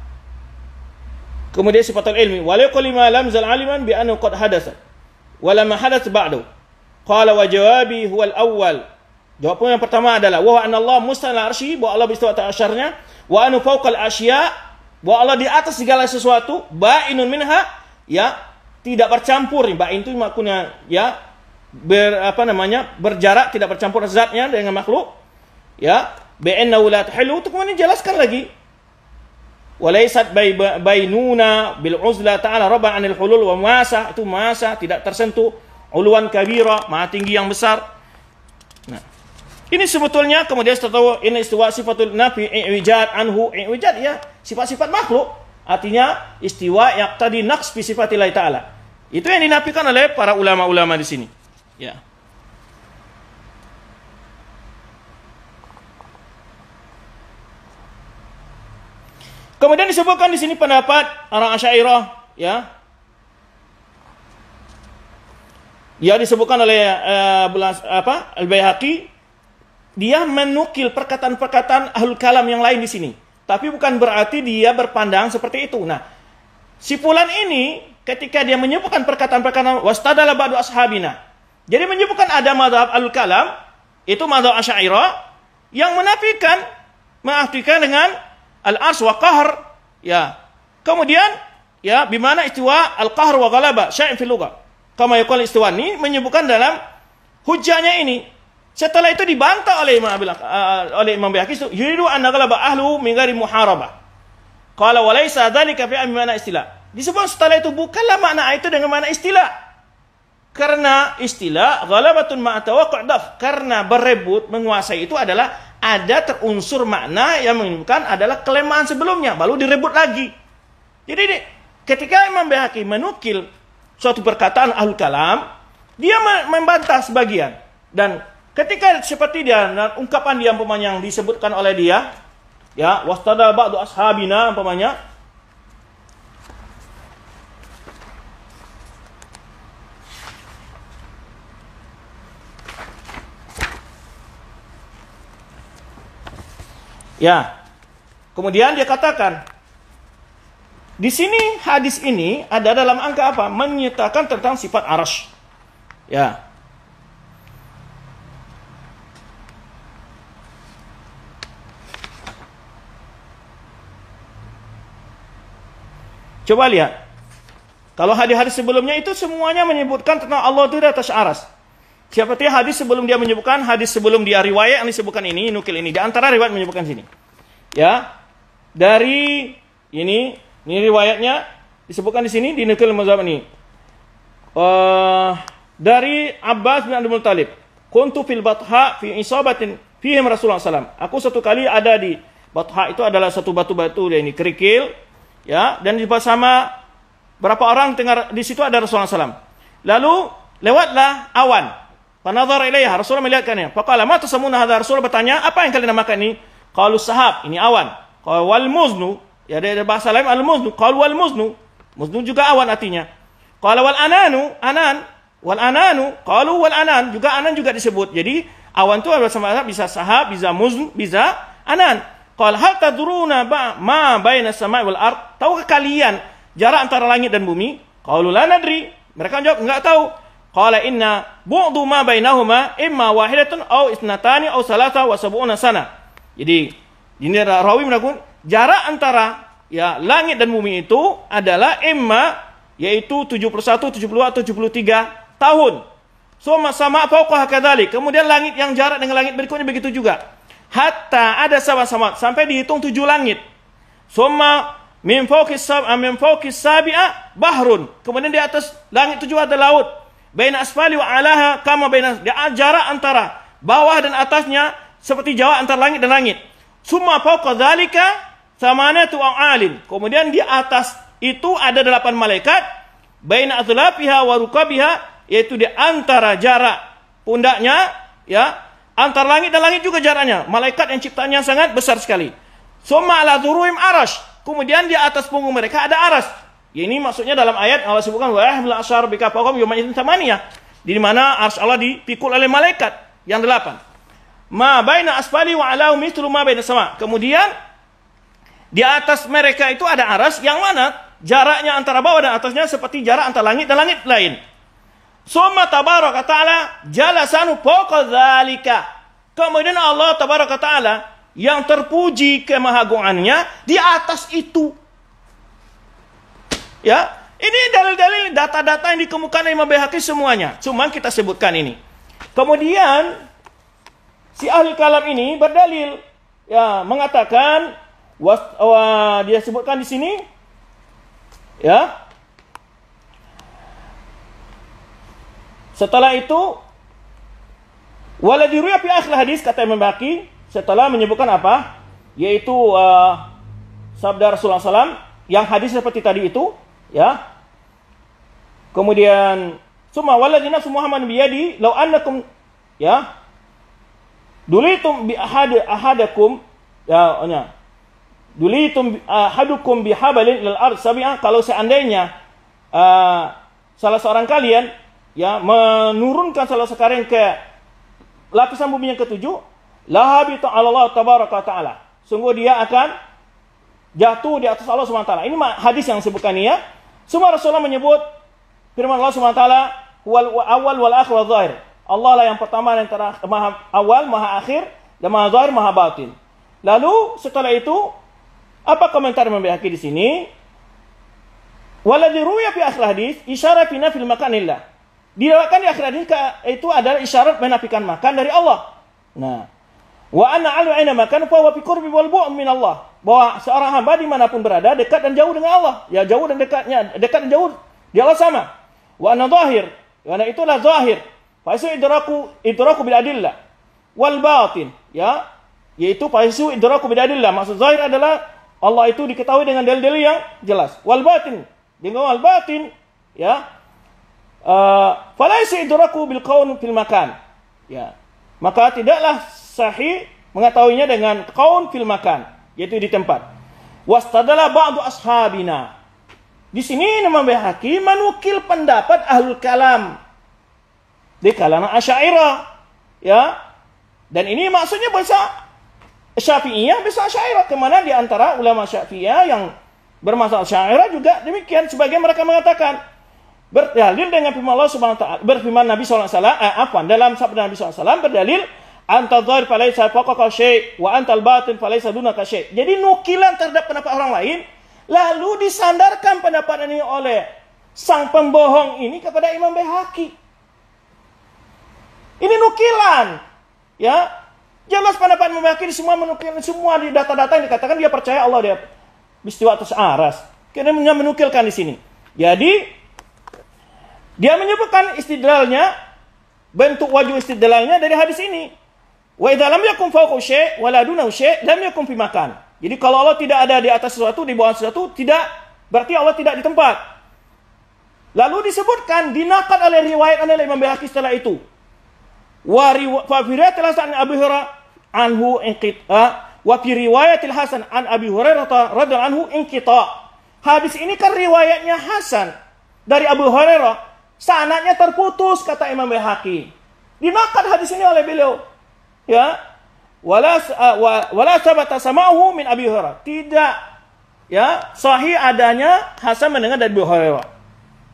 Speaker 1: Kemudian sifatul ilmi, wa la yuqalu lima lam yazal aliman bi annahu qad hadathat wa lam hadath ba'du. Qala wa jawabi huwal awwal. Jawaban yang pertama adalah wa anna Allah musta'ala arsy, bahwa Allah beristiwa atas arsy-Nya, wa anu fawqal asya, bahwa Allah di atas segala sesuatu, ba'inun minha, ya, tidak bercampur. Ba'in itu maksudnya, ya, berjarak, tidak bercampur zatnya dengan makhluk, ya. Ba'innahu la tahilu, itu kemudian jelaskan lagi. Wa laysat bainuna bil uzla ta'ala rabban 'anil hulul wa masa, itu masa tidak tersentuh. Uluan kabira, maha tinggi yang besar. Nah, Ini sebetulnya kemudian setelah ini istiwa sifatul nafi i'wijad anhu i'wijad ya, sifat-sifat makhluk. Artinya istiwa yaqtadi naqs fi sifatillah taala. Itu yang dinafikan oleh para ulama-ulama di sini. Ya. Kemudian disebutkan di sini pendapat orang Asy'ariyah, ya. Ya disebutkan oleh Al-Baihaqi, dia menukil perkataan-perkataan ahlul kalam yang lain di sini. Tapi bukan berarti dia berpandang seperti itu. Nah, si fulan ini ketika dia menyebutkan perkataan-perkataan wastadala ba'du ashabina. Jadi menyebutkan ada mazhab ahlul kalam, itu mazhab Asy'ariyah yang mengartikan dengan al-ars wa qahr, ya. Kemudian ya bimana istiwa al-qahr wa ghalaba syai' fil lugha. Kama yaqul istiwa ini menyebutkan dalam hujjahnya ini. Setelah itu dibantah oleh Imam Baihaqi, yuridu an naghlaba ahlu min ghairi muharabah. Qala wa laysa dzalika fi mana istilah. Disebut setelah itu bukanlah makna itu dengan makna istilah. Karena istilah ghalabatun ma'a tawaqqu'd daf. Karena berebut menguasai itu adalah ada terunsur makna yang menunjukkan adalah kelemahan sebelumnya, baru direbut lagi. Jadi ketika Imam Baihaqi menukil suatu perkataan ahlul kalam, dia membantah sebagian. Dan ketika seperti dia, ungkapan dia umpamanya yang disebutkan oleh dia, ya, wastada ba'du ashabina umpamanya, ya, kemudian dia katakan, di sini hadis ini ada dalam angka apa? Menyatakan tentang sifat arasy. Ya. Coba lihat. Kalau hadis-hadis sebelumnya itu semuanya menyebutkan tentang Allah itu di atas aras. Seperti hadis sebelum dia menyebutkan, hadis sebelum dia riwayat yang disebutkan ini, nukil ini. Di antara riwayat menyebutkan sini. Ya. Dari ini riwayatnya disebutkan di sini, dinukil mazhab ini. Dari Abbas bin Abdul Muttalib. Kuntu fil Batha fi isabatin fihim Rasulullah SAW. Aku satu kali ada di Batha, itu adalah satu batu-batu ini kerikil. Ya, dan bersama berapa orang di situ ada Rasulullah SAW. Lalu lewatlah awan. Panadhara ilaiha, Rasulullah melihatkannya. Faqala ma tasamuna hadza? Rasulullah bertanya, apa yang kalian namakan ini? Qalu sahab, ini awan. Qala wal muznu, ya ada bahasa lain al muznu. Qalu wal muznu. Muznu juga awan artinya. Qala wal ananu, anan. Wal ananu, qalu wal anan, juga anan juga disebut. Jadi awan itu sama bisa sahab, bisa muzn, bisa anan. Qala hal tadruna ma baina samai wal ard? Tahukah kalian jarak antara langit dan bumi? Qalu la nadri. Mereka jawab enggak tahu. Qala inna bu'du ma bainahuma imma wahidatun aw isnatani aw salasa wa sab'una sana. Jadi ini rawi menakun jarak antara ya langit dan bumi itu adalah imma yaitu 71, 72 atau 73 tahun. Sama fauqaha kadzalik. Kemudian langit yang jarak dengan langit berikutnya begitu juga. Hatta ada sama-sama sampai dihitung 7 langit. Summa min fawqis sabi'a bahrun. Kemudian di atas langit 7 ada laut. Baina asfali wa alaha kama baina, jarak antara bawah dan atasnya seperti jarak antara langit dan langit. Summa fawqa dzalika thamanatu a'alin. Kemudian di atas itu ada 8 malaikat. Baina athlafiha wa rukabiha, yaitu di antara jarak pundaknya, ya, antara langit dan langit juga jaraknya. Malaikat yang ciptaannya sangat besar sekali. Summa ala dhuruhim arash. Kemudian di atas punggung mereka ada aras. Ini maksudnya dalam ayat Allah sebutkan wa yahmil asyar bika faqam yawma idzin thamaniyah. Di mana arsy Allah dipikul oleh malaikat yang 8. Ma baina asfali wa alahu mithlu ma baina sama. Kemudian di atas mereka itu ada aras yang mana jaraknya antara bawah dan atasnya seperti jarak antara langit dan langit lain. Summa tabaraka ta'ala jalasanu fawqa dzalika. Kemudian Allah tabaraka ta'ala yang terpuji kemahagungannya di atas itu. Ya, ini dalil-dalil data-data yang dikemukakan oleh Imam Baihaqi semuanya. Cuma kita sebutkan ini. Kemudian si ahli kalam ini berdalil, ya, mengatakan dia sebutkan di sini, ya. Setelah itu Waladhi ruya fi akhir hadis, kata Imam Baihaqi setelah menyebutkan apa? Yaitu sabda Rasulullah SAW yang hadis seperti tadi itu, ya. Kemudian summa waladhi nafsu Muhammad biyadi law annakum, ya, dulitum bi ahadakum, ya, dulitum ahadukum bihabalin ilal ard sabi'ah, kalau seandainya salah seorang kalian, ya, menurunkan salah sekarang ke lapisan bumi yang ketujuh, lahabitu Allah tabaraka ta'ala, sungguh dia akan jatuh di atas Allah SWT. Ini hadis yang disebutkan ini, ya. Semua Rasulullah menyebut firman Allah SWT, huwal awal wal akhir wal zahir. Allah lah yang pertama dan maha awal, maha akhir, dan maha zahir, maha batin. Lalu setelah itu apa komentar Imam Baihaqi di sini? Waladhi ruya fi akhir hadis isyarat fi nafil makanillah. Diriwayatkan di akhir hadis itu adalah isyarat menafikan makan dari Allah. Nah, wa anna alu aina makan fa huwa fi qurbi wal bu'd min Allah. Bahwa seorang hamba dimanapun berada, dekat dan jauh dengan Allah. Ya, jauh dan dekatnya, dekat dan jauh di Allah sama. Wa anna zahir, karena itulah zahir. Fa isu idraku bil adillah wal batin, ya, yaitu fa isu idraku bil adillah. Maksud zahir adalah Allah itu diketahui dengan dalil-dalil yang jelas. Wal batin, dengan wal batin, ya, falaisa idraku bil qaun fil makan, ya, maka tidaklah sahih mengetahuinya dengan qaun fil makan, yaitu di tempat. Wastadala ba'du ashabina, di sini Imam Baihaqi menukil pendapat ahlul kalam di kalangan Asy'ariyah, ya, dan ini maksudnya bahasa Syafi'iyah, bahasa Asy'ariyah, kemana di antara ulama Syafi'iyah yang bermasalah Asy'ariyah juga demikian. Sebagian mereka mengatakan berdalil dengan firman Allah Subhanahu wa taala, berfirman Nabi sallallahu alaihi wasallam, dalam sabda Nabi sallallahu alaihi wasallam berdalil anta dhahir falaysa fawqaka syai' wa antal batin falaysa dunaka syai'. Jadi nukilan terhadap pendapat orang lain lalu disandarkan pendapat ini oleh sang pembohong ini kepada Imam Baihaqi. Ini nukilan, ya. Jelas pendapat Imam Baihaqi semua menukil, semua di data-data yang dikatakan dia percaya Allah dia istiwa atas aras. Karena menukilkan di sini. Jadi dia menyebutkan istidlalnya, bentuk wajah istidlalnya dari hadis ini. Wa idza lam yakun fawqa syai' wa la dunahu syai' lam yakun fi makan. Jadi kalau Allah tidak ada di atas sesuatu, di bawah sesuatu, tidak berarti Allah tidak di tempat. Lalu disebutkan dinaqad oleh riwayat oleh Imam Baihaqi setelah itu. Wa riwayatil Hasan an Abi Hurairah anhu inqita wa fi riwayatil Hasan an Abi Hurairah radhiyallahu anhu inqita. Hadis ini kan riwayatnya Hasan dari Abu Hurairah, sanadnya terputus kata Imam Baihaqi. Dinaqad hadis ini oleh beliau, ya. Wala sabata sama'uhu min Abi Hurairah. Tidak, ya, sahih adanya Hasan mendengar dari Abu Hurairah.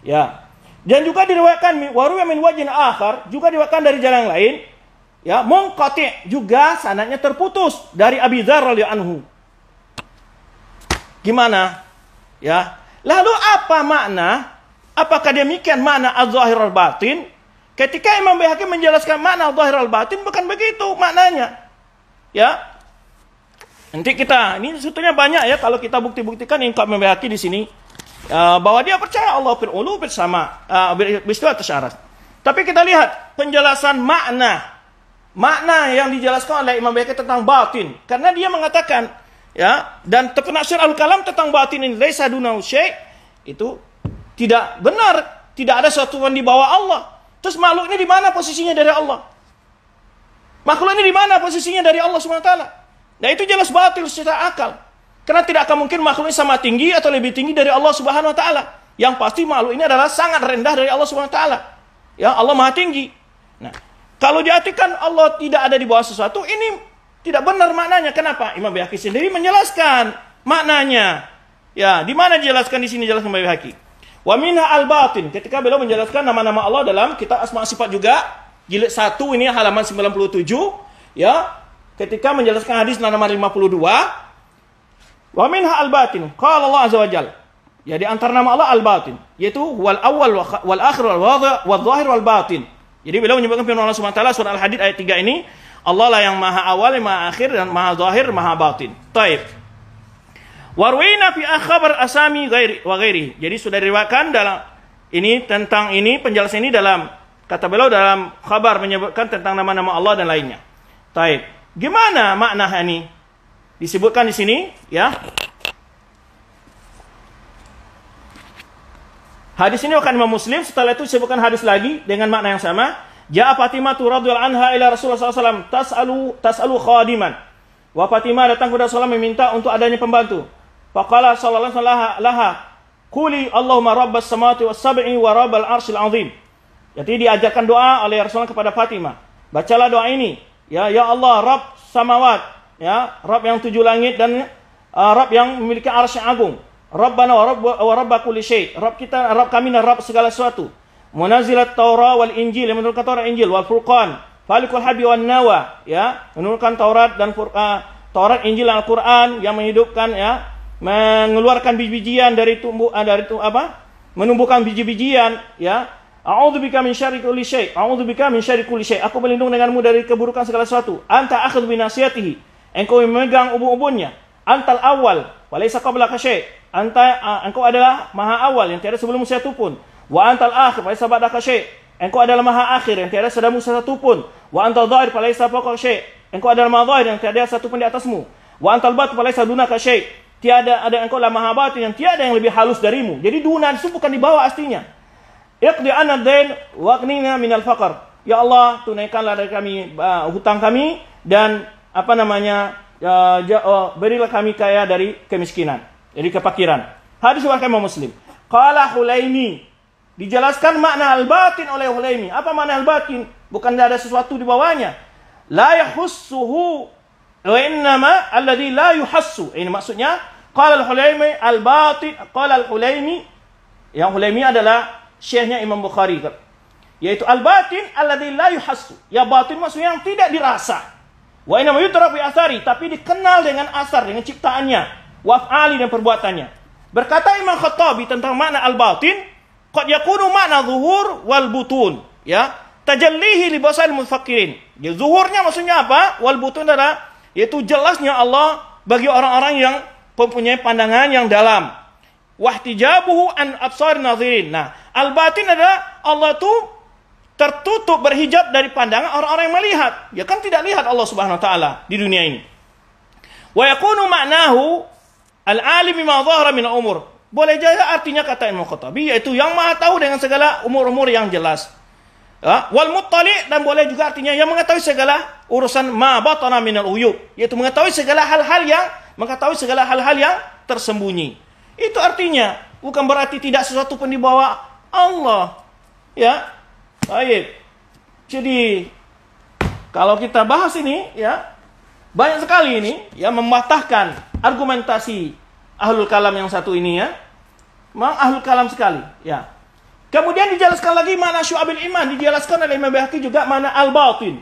Speaker 1: Ya. Dan juga diriwayatkan waruya min wajhin akhar, juga diriwayatkan dari jalan lain, ya, munqati' juga sanadnya terputus dari Abi Dzar radhiyallahu anhu. Gimana? Ya. Lalu apa makna? Apakah demikian makna az-zahir al-batin? Ketika Imam Baihaqi menjelaskan makna az-zahir al-batin bukan begitu maknanya. Ya. Nanti kita, ini sebetulnya banyak ya kalau kita bukti-buktikan Imam Baihaqi di sini. Bahwa dia percaya Allah fil ulu bersama beristiwa atas aras. Tapi kita lihat penjelasan makna yang dijelaskan oleh Imam Baihaqi tentang batin, karena dia mengatakan, ya, dan penafsir al-kalam tentang batin ini laisa dunahu syai', itu tidak benar, tidak ada sesuatu yang di bawah Allah. Terus makhluk ini di mana posisinya dari Allah? Makhluk ini di mana posisinya dari Allah Subhanahu wa taala? Nah, itu jelas batil secara akal. Karena tidak akan mungkin makhluk ini sama tinggi atau lebih tinggi dari Allah Subhanahu wa taala. Yang pasti makhluk ini adalah sangat rendah dari Allah Subhanahu wa taala. Ya, Allah Maha tinggi. Nah, kalau diartikan Allah tidak ada di bawah sesuatu, ini tidak benar maknanya. Kenapa? Imam Baihaqi sendiri menjelaskan maknanya. Ya, di mana dijelaskan di sini jelaskan Imam Baihaqi? Wa minha al-batin. Ketika beliau menjelaskan nama-nama Allah dalam kitab Asma Sifat juga, jilid 1 ini halaman 97, ya. Ketika menjelaskan hadis nomor 52, wa minha al-batin. Qala Allah azza wa jalla. Ya, di antara nama Allah al-batin, yaitu wal awal wal akhir wal zahir wal batin. Jadi beliau menyebutkan firman Allah Subhanahu wa taala surah Al-Hadid ayat 3 ini, Allah lah yang maha awal, maha akhir, dan maha zahir, maha batin. Taib. Warwina fi akhbar asami ghairi wa ghairi. Jadi sudah diriwayatkan dalam ini tentang ini penjelasan ini dalam Kata beliau dalam khabar menyebutkan tentang nama-nama Allah dan lainnya. Taib. Gimana makna ini? Disebutkan di sini, ya. Hadis ini akan Imam Muslim, setelah itu disebutkan hadis lagi dengan makna yang sama. Ja'a Fatimah radhiyallahu anha ila Rasulullah SAW tas'alu khadiman. Wa Fatimah datang kepada Rasulullah meminta untuk adanya pembantu. Faqala sallallahu alaihi wasallam laha quli Allahumma rabbas samawati was sab'i wa rabbal arsyil azim. Jadi diajarkan doa oleh Rasulullah kepada Fatimah. Bacalah doa ini. Ya Allah, Rabb samawat, ya, Rabb yang 7 langit dan Rabb yang memiliki arsy agung. Rabbana wa rabb kulli syai'. Rabb kita, Rabb kami dan Rabb segala sesuatu. Munazzilat Taurat wal Injil, yang menurunkan Taurat Injil, wal Furqan, Falikul Habbi wan Nawa, ya, menurunkan Taurat dan Taurat, Injil dan Al-Qur'an yang menghidupkan, ya, mengeluarkan biji-bijian menumbuhkan biji-bijian, ya. A'udzubika min syarri kulli syai'. A'udzubika min syarri kulli syai'. Aku berlindung denganmu dari keburukan segala sesuatu. Anta akhidhu bi nasiyatihi. Engkau memegang ubun-ubunnya. Antal awal, wa laysa qablaka syai'. Engkau adalah maha awal yang tiada sebelummu satu pun. Wa antal akhir, wa laysa ba'daka syai'. Engkau adalah maha akhir yang tiada setelahmu satu pun. Wa antal dhahir, wa laysa fawqaka syai'. Engkau adalah maha dhahir yang tiada satu pun di atasmu. Wa antal batin, wa laysa dunaka syai'. Tiada ada engkau adalah maha batin yang tiada yang lebih halus darimu. Jadi dunan itu bukan di bawah aslinya. Iqdi anna dain waqnina minal faqr. Ya Allah, tunaikanlah dari kami hutang kami dan berilah kami kaya dari kemiskinan, dari kefakiran. Hadis riwayat Imam Muslim. Qala Hulaimi, dijelaskan makna al-batin oleh Hulaimi. Apa makna al-batin? Bukan ada sesuatu di bawahnya. La yahussuhu wa innama alladhi la yuhassu. Ini maksudnya qala al-Hulaimi al-batin, qala al-Hulaimi, yang Hulaimi adalah syekhnya Imam Bukhari, yaitu al-batin alladzi la yuhassu. Ya batin maksudnya yang tidak dirasa. Wa inna yudrab bi athari, tapi dikenal dengan asar, dengan ciptaannya, wa af'ali dan perbuatannya. Berkata Imam Khattabi tentang makna al-batin, qad yakunu makna zuhur wal butun, ya. Tajallihi li basal mufakirin. Ya, zuhurnya maksudnya apa? Wal butun adalah yaitu jelasnya Allah bagi orang-orang yang mempunyai pandangan yang dalam. Wahtijabuhu an absar nadhirin. Nah, al-batin adalah Allah itu tertutup, berhijab dari pandangan orang-orang yang melihat. Ya kan tidak lihat Allah Subhanahu wa taala di dunia ini. Wa yakunu ma'nahu al-alim bima dhahara min umur. Boleh jadi artinya kata Imam Khattabi yaitu yang Maha tahu dengan segala umur-umur yang jelas. Ya, wal muttali, dan boleh juga artinya yang mengetahui segala urusan ma batana min al-uyub, yaitu mengetahui segala hal-hal yang tersembunyi. Itu artinya bukan berarti tidak sesuatu pun di bawah Allah. Ya. Baik. Jadi kalau kita bahas ini, ya, banyak sekali ini ya mematahkan argumentasi ahlul kalam yang satu ini, ya. Memang ahlul kalam sekali, ya. Kemudian dijelaskan lagi makna syu'abil iman, dijelaskan oleh Imam Baihaqi juga makna al-batin.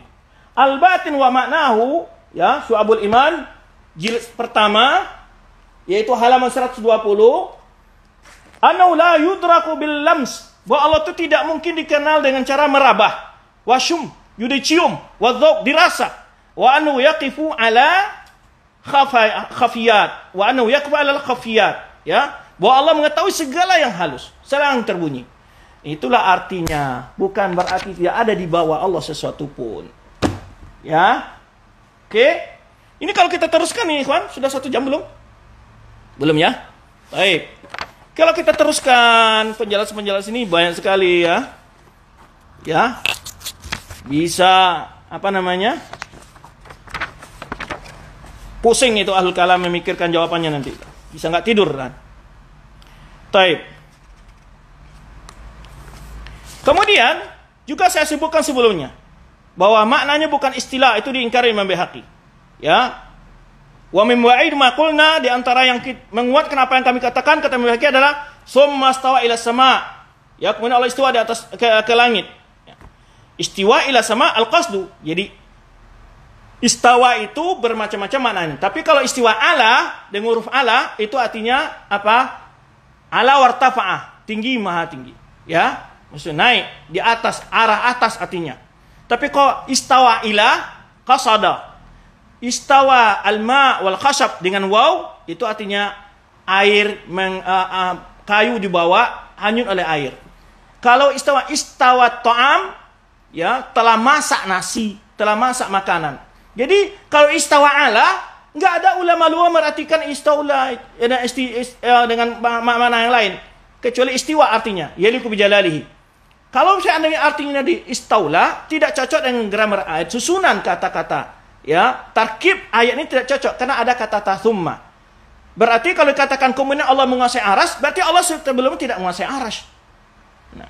Speaker 1: Al-batin wa maknahu, ya, syu'abul iman jilid pertama, yaitu halaman 120. Annahu la yudraku bil lams, bahwa Allah itu tidak mungkin dikenal dengan cara merabah. Wasyum, yudicium, wadhauq, dirasa. Wa annahu yaqifu ala khafiyat, wa annahu yaqifu ala khafiyat, ya, bahwa Allah mengetahui segala yang halus, segala yang terbunyi. Itulah artinya, bukan berarti tidak ada di bawah Allah sesuatu pun. Ya. Oke. Ini kalau kita teruskan nih, ikhwan, sudah 1 jam belum? Belum, ya? Baik. Kalau kita teruskan penjelasan-penjelasan ini banyak sekali, ya. Ya. Bisa pusing itu ahlul kalam memikirkan jawabannya nanti. Bisa nggak tidur kan? Baik. Kemudian juga saya sebutkan sebelumnya bahwa maknanya bukan istilah, itu diingkari Imam Baihaqi. Ya. Wa min wa'id ma qulna, di antara yang menguatkan apa yang kami katakan, kata Imam Baihaqi adalah summa stawa ila sama. Ya, kemudian Allah istiwa di atas ke langit. Ya. Istiwa ila sama al-qasdu. Jadi istawa itu bermacam-macam maknanya. Tapi kalau istiwa ala dengan huruf ala itu artinya apa? Ala wartafa'ah, tinggi, maha tinggi. Ya. Maksudnya naik di atas, arah atas artinya. Tapi kalau istawa ila qasada, istawa alma wal khashab dengan waw, itu artinya air kayu dibawa hanyut oleh air. Kalau istawa ta'am ya telah masak nasi, telah masak makanan. Jadi kalau istawa ala, nggak ada ulama luar merartikan istaula dengan makna yang lain kecuali istiwa artinya yaliku bijalalihi. Kalau seandainya artinya di istaula tidak cocok dengan grammar ayat, susunan kata-kata, ya tarkib ayat ini tidak cocok karena ada kata thumma. Berarti kalau dikatakan kemudian Allah menguasai aras, berarti Allah sebelumnya tidak menguasai aras. Nah.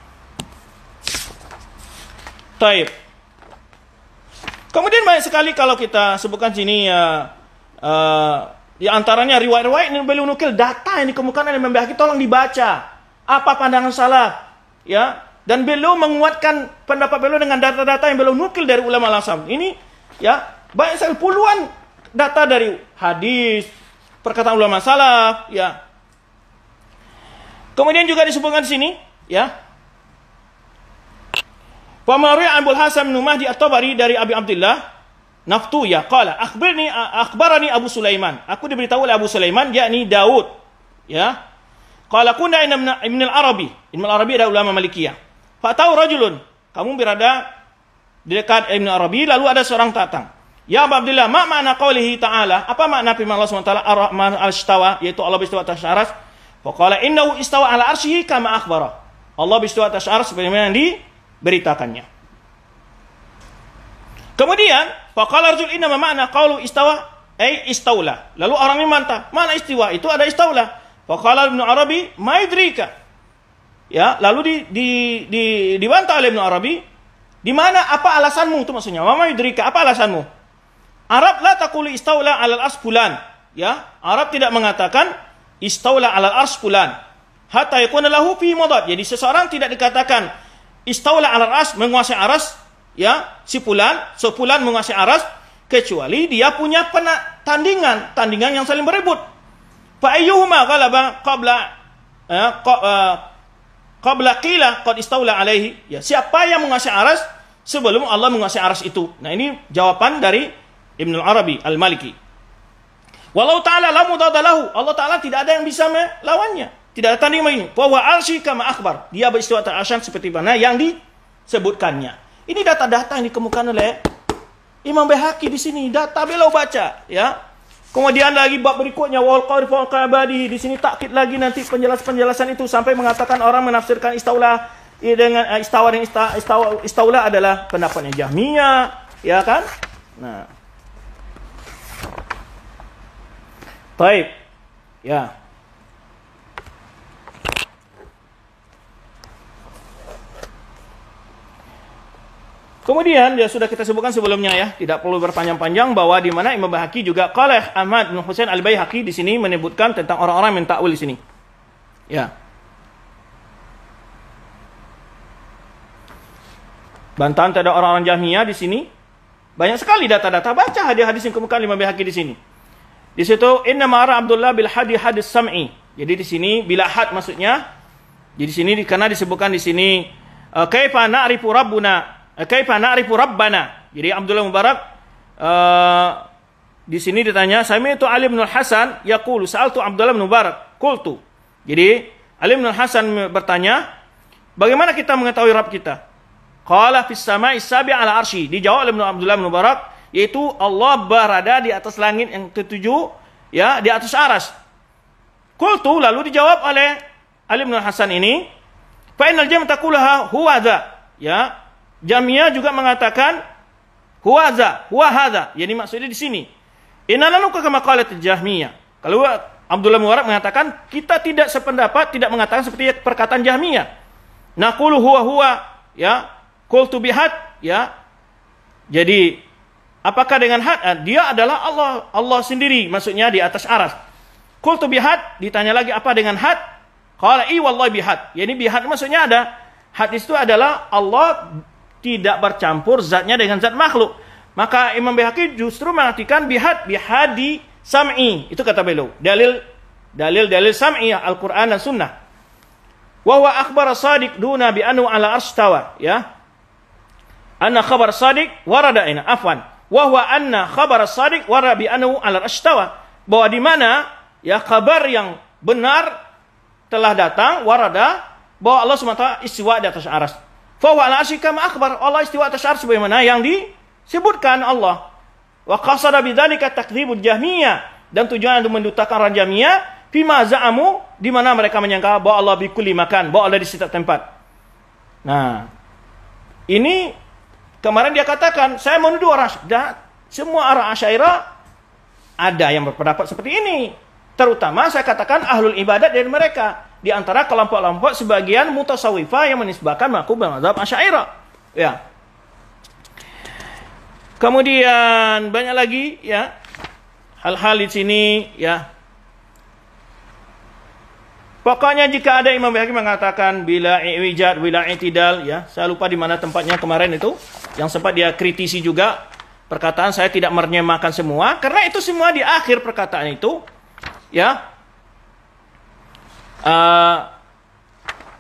Speaker 1: Taib. Kemudian banyak sekali kalau kita sebutkan sini ya di antaranya riwayat-riwayat yang beliau nukil data yang dikemukakan oleh Imam Baihaqi, tolong dibaca apa pandangan salaf, ya, dan beliau menguatkan pendapat beliau dengan data-data yang beliau nukil dari ulama al-Asam. Ini ya banyak sekali puluhan data dari hadis, perkataan ulama salaf, ya. Kemudian juga disebutkan di sini, ya. Wa marwi Abul Hasan bin Mahdi At-Tabari dari Abi Abdullah Naftu ya qala akhbarani Abu Sulaiman. Aku diberitahu oleh Abu Sulaiman yakni Daud, ya. Qala kunna Ibn al-Arabi. Ibn al-Arabi adalah ulama Malikiyah. Fa tahu rajulun, kamu berada di dekat Ibn al-Arabi, lalu ada seorang datang. Ya Abu Abdullah, ma makna qaulihi ta'ala? Apa makna firman Allah SWT Ar-Rahman al-Istawa, yaitu Allah beristiwa atas arsy? Fa qala innahu istawa ala arsyihi kama akhbara. Allah beristiwa atas arsy sebagaimana yang diberitakannya. Kemudian faqala rajul inna makna qaulu istawa ay istaula. Lalu orang ini mantap, mana istiwa itu ada istaula. Faqala Ibnu Arabi ma yudrika. Ya, lalu dibantah oleh Ibnu Arabi, di mana apa alasanmu itu maksudnya? Ma yudrika, apa alasanmu? Arab la taqulu istaula 'alal ars fulan. Ya, Arab tidak mengatakan istaula 'alal ars fulan hatta yakuna lahu fi madad. Jadi seseorang tidak dikatakan istaula 'alal ars, menguasai aras, ya, si fulan menguasai aras, kecuali dia punya tandingan yang saling berebut. Fa ayyuhuma ghalaba qabla qila qad istaula alaihi. Ya, siapa yang menguasai aras sebelum Allah menguasai aras itu? Nah, ini jawaban dari Ibnu Arabi Al-Maliki. Wallahu ta'ala la mudadda lahu. Allah Ta'ala tidak ada yang bisa melawannya. Tidak ada tandingan ini. Wa huwa arsy kama akhbar. Dia beristiwa atas arsy seperti mana yang disebutkannya. Ini data-data yang dikemukakan oleh Imam Baihaqi di sini. Data beliau baca, ya. Kemudian lagi bab berikutnya wal qadri fa qabadi, di sini takkid lagi nanti penjelasan itu sampai mengatakan orang menafsirkan istaula dengan istawa dan istaula adalah pendapatnya Jahmiyah, ya kan? Nah. Baik. Ya. Kemudian ya sudah kita sebutkan sebelumnya ya, tidak perlu berpanjang-panjang bahwa di mana Imam Baihaqi juga qala Ahmad bin Husain Al-Baihaqi di sini menyebutkan tentang orang-orang yang takwil di sini. Ya. Bantahan terhadap orang-orang Jahmiyah di sini banyak sekali data-data, baca hadis-hadis yang kemukakan Imam Baihaqi di sini. Di situ inna ma'ara Abdullah bil hadis sam'i. Jadi di sini bila had maksudnya. Jadi di sini karena disebutkan di sini kaifa na'rifu rabbuna. Kaifa na'rifu rabbana. Jadi Abdullah Mubarak di sini ditanya, sami'tu Ali bin Hasan yaqulu sa'altu Abdullah bin Mubarak qultu. Jadi Ali bin Hasan bertanya, bagaimana kita mengetahui Rabb kita? Qala fis sama'i sabi' ala arsy. Dijawab oleh Abdullah bin Mubarak, yaitu Allah berada di atas langit yang ketujuh, ya, di atas aras. Qultu, lalu dijawab oleh Ali bin Hasan ini, fa innal jam' taqulaha huwa dza. Ya, Jahmiyah juga mengatakan huwa hadza. Yani maksudnya di sini. Innalahu kama qalat Jahmiyah. Kalau Abdullah Mubarak mengatakan kita tidak sependapat, tidak mengatakan seperti perkataan Jahmiyah. Naqulu huwa, ya. Qultu bihad, ya. Jadi apakah dengan had? Dia adalah Allah sendiri, maksudnya di atas aras. Qultu bihad, ditanya lagi apa dengan had? Qala i wallahi bihad. Yani bihad maksudnya ada hadis itu adalah Allah tidak bercampur zatnya dengan zat makhluk. Maka Imam Baihaqi justru mengartikan bihadi sam'i. Itu kata beliau. Dalil sam'i Al-Quran dan Sunnah. Wa huwa akhbar sadiq duna bi anhu ala arstawa, ya. Anna khabar sadiq warada ina afwan. Wa huwa anna khabar sadiq warada bi anhu ala arstawa. Bahwa di mana ya kabar yang benar telah datang warada bahwa Allah SWT istiwa di atas aras. Fa huwa 'ala arsy kama akhbar. Allah istiwa atas arsy sebagaimana yang disebutkan Allah. Wa qasada bidzalika takdzibul Jahmiyah, dan tujuan untuk mendustakan orang Jahmiyah fima za'amu, di mana mereka menyangka bahwa Allah bi kulli makan, bahwa Allah di setiap tempat. Nah, ini kemarin dia katakan, saya menuduh orang semua orang Asy'ariyah ada yang berpendapat seperti ini. Terutama saya katakan ahlul ibadat dari mereka. Di antara kelompok-kelompok sebagian mutasawwifah yang menisbahkan mengaku mazhab Asy'ariyah. Ya. Kemudian banyak lagi ya hal-hal di sini ya. Pokoknya jika ada Imam Baihaqi mengatakan bila i'wijad, bila i'tidal ya, saya lupa di mana tempatnya kemarin itu yang sempat dia kritisi juga perkataan saya tidak menyamakan semua, karena itu semua di akhir perkataan itu ya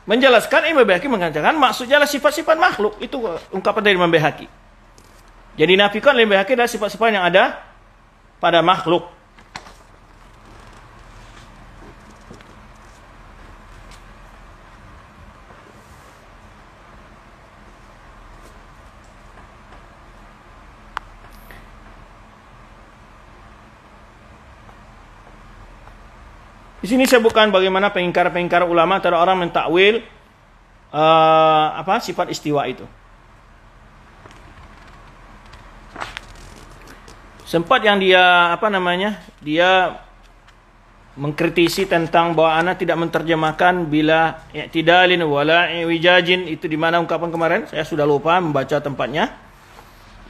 Speaker 1: menjelaskan Imam Baihaqi mengatakan maksudnya adalah sifat-sifat makhluk. Itu ungkapan dari Imam Baihaqi. Jadi nafikan oleh Baihaqi adalah sifat-sifat yang ada pada makhluk. Di sini saya bukan bagaimana pengingkar-pengingkar ulama atau orang mentakwil sifat istiwa itu. Sempat yang dia dia mengkritisi tentang bahwa anak tidak menterjemahkan bila i'tidalin wala i'wijajin, itu di mana ungkapan kemarin saya sudah lupa membaca tempatnya.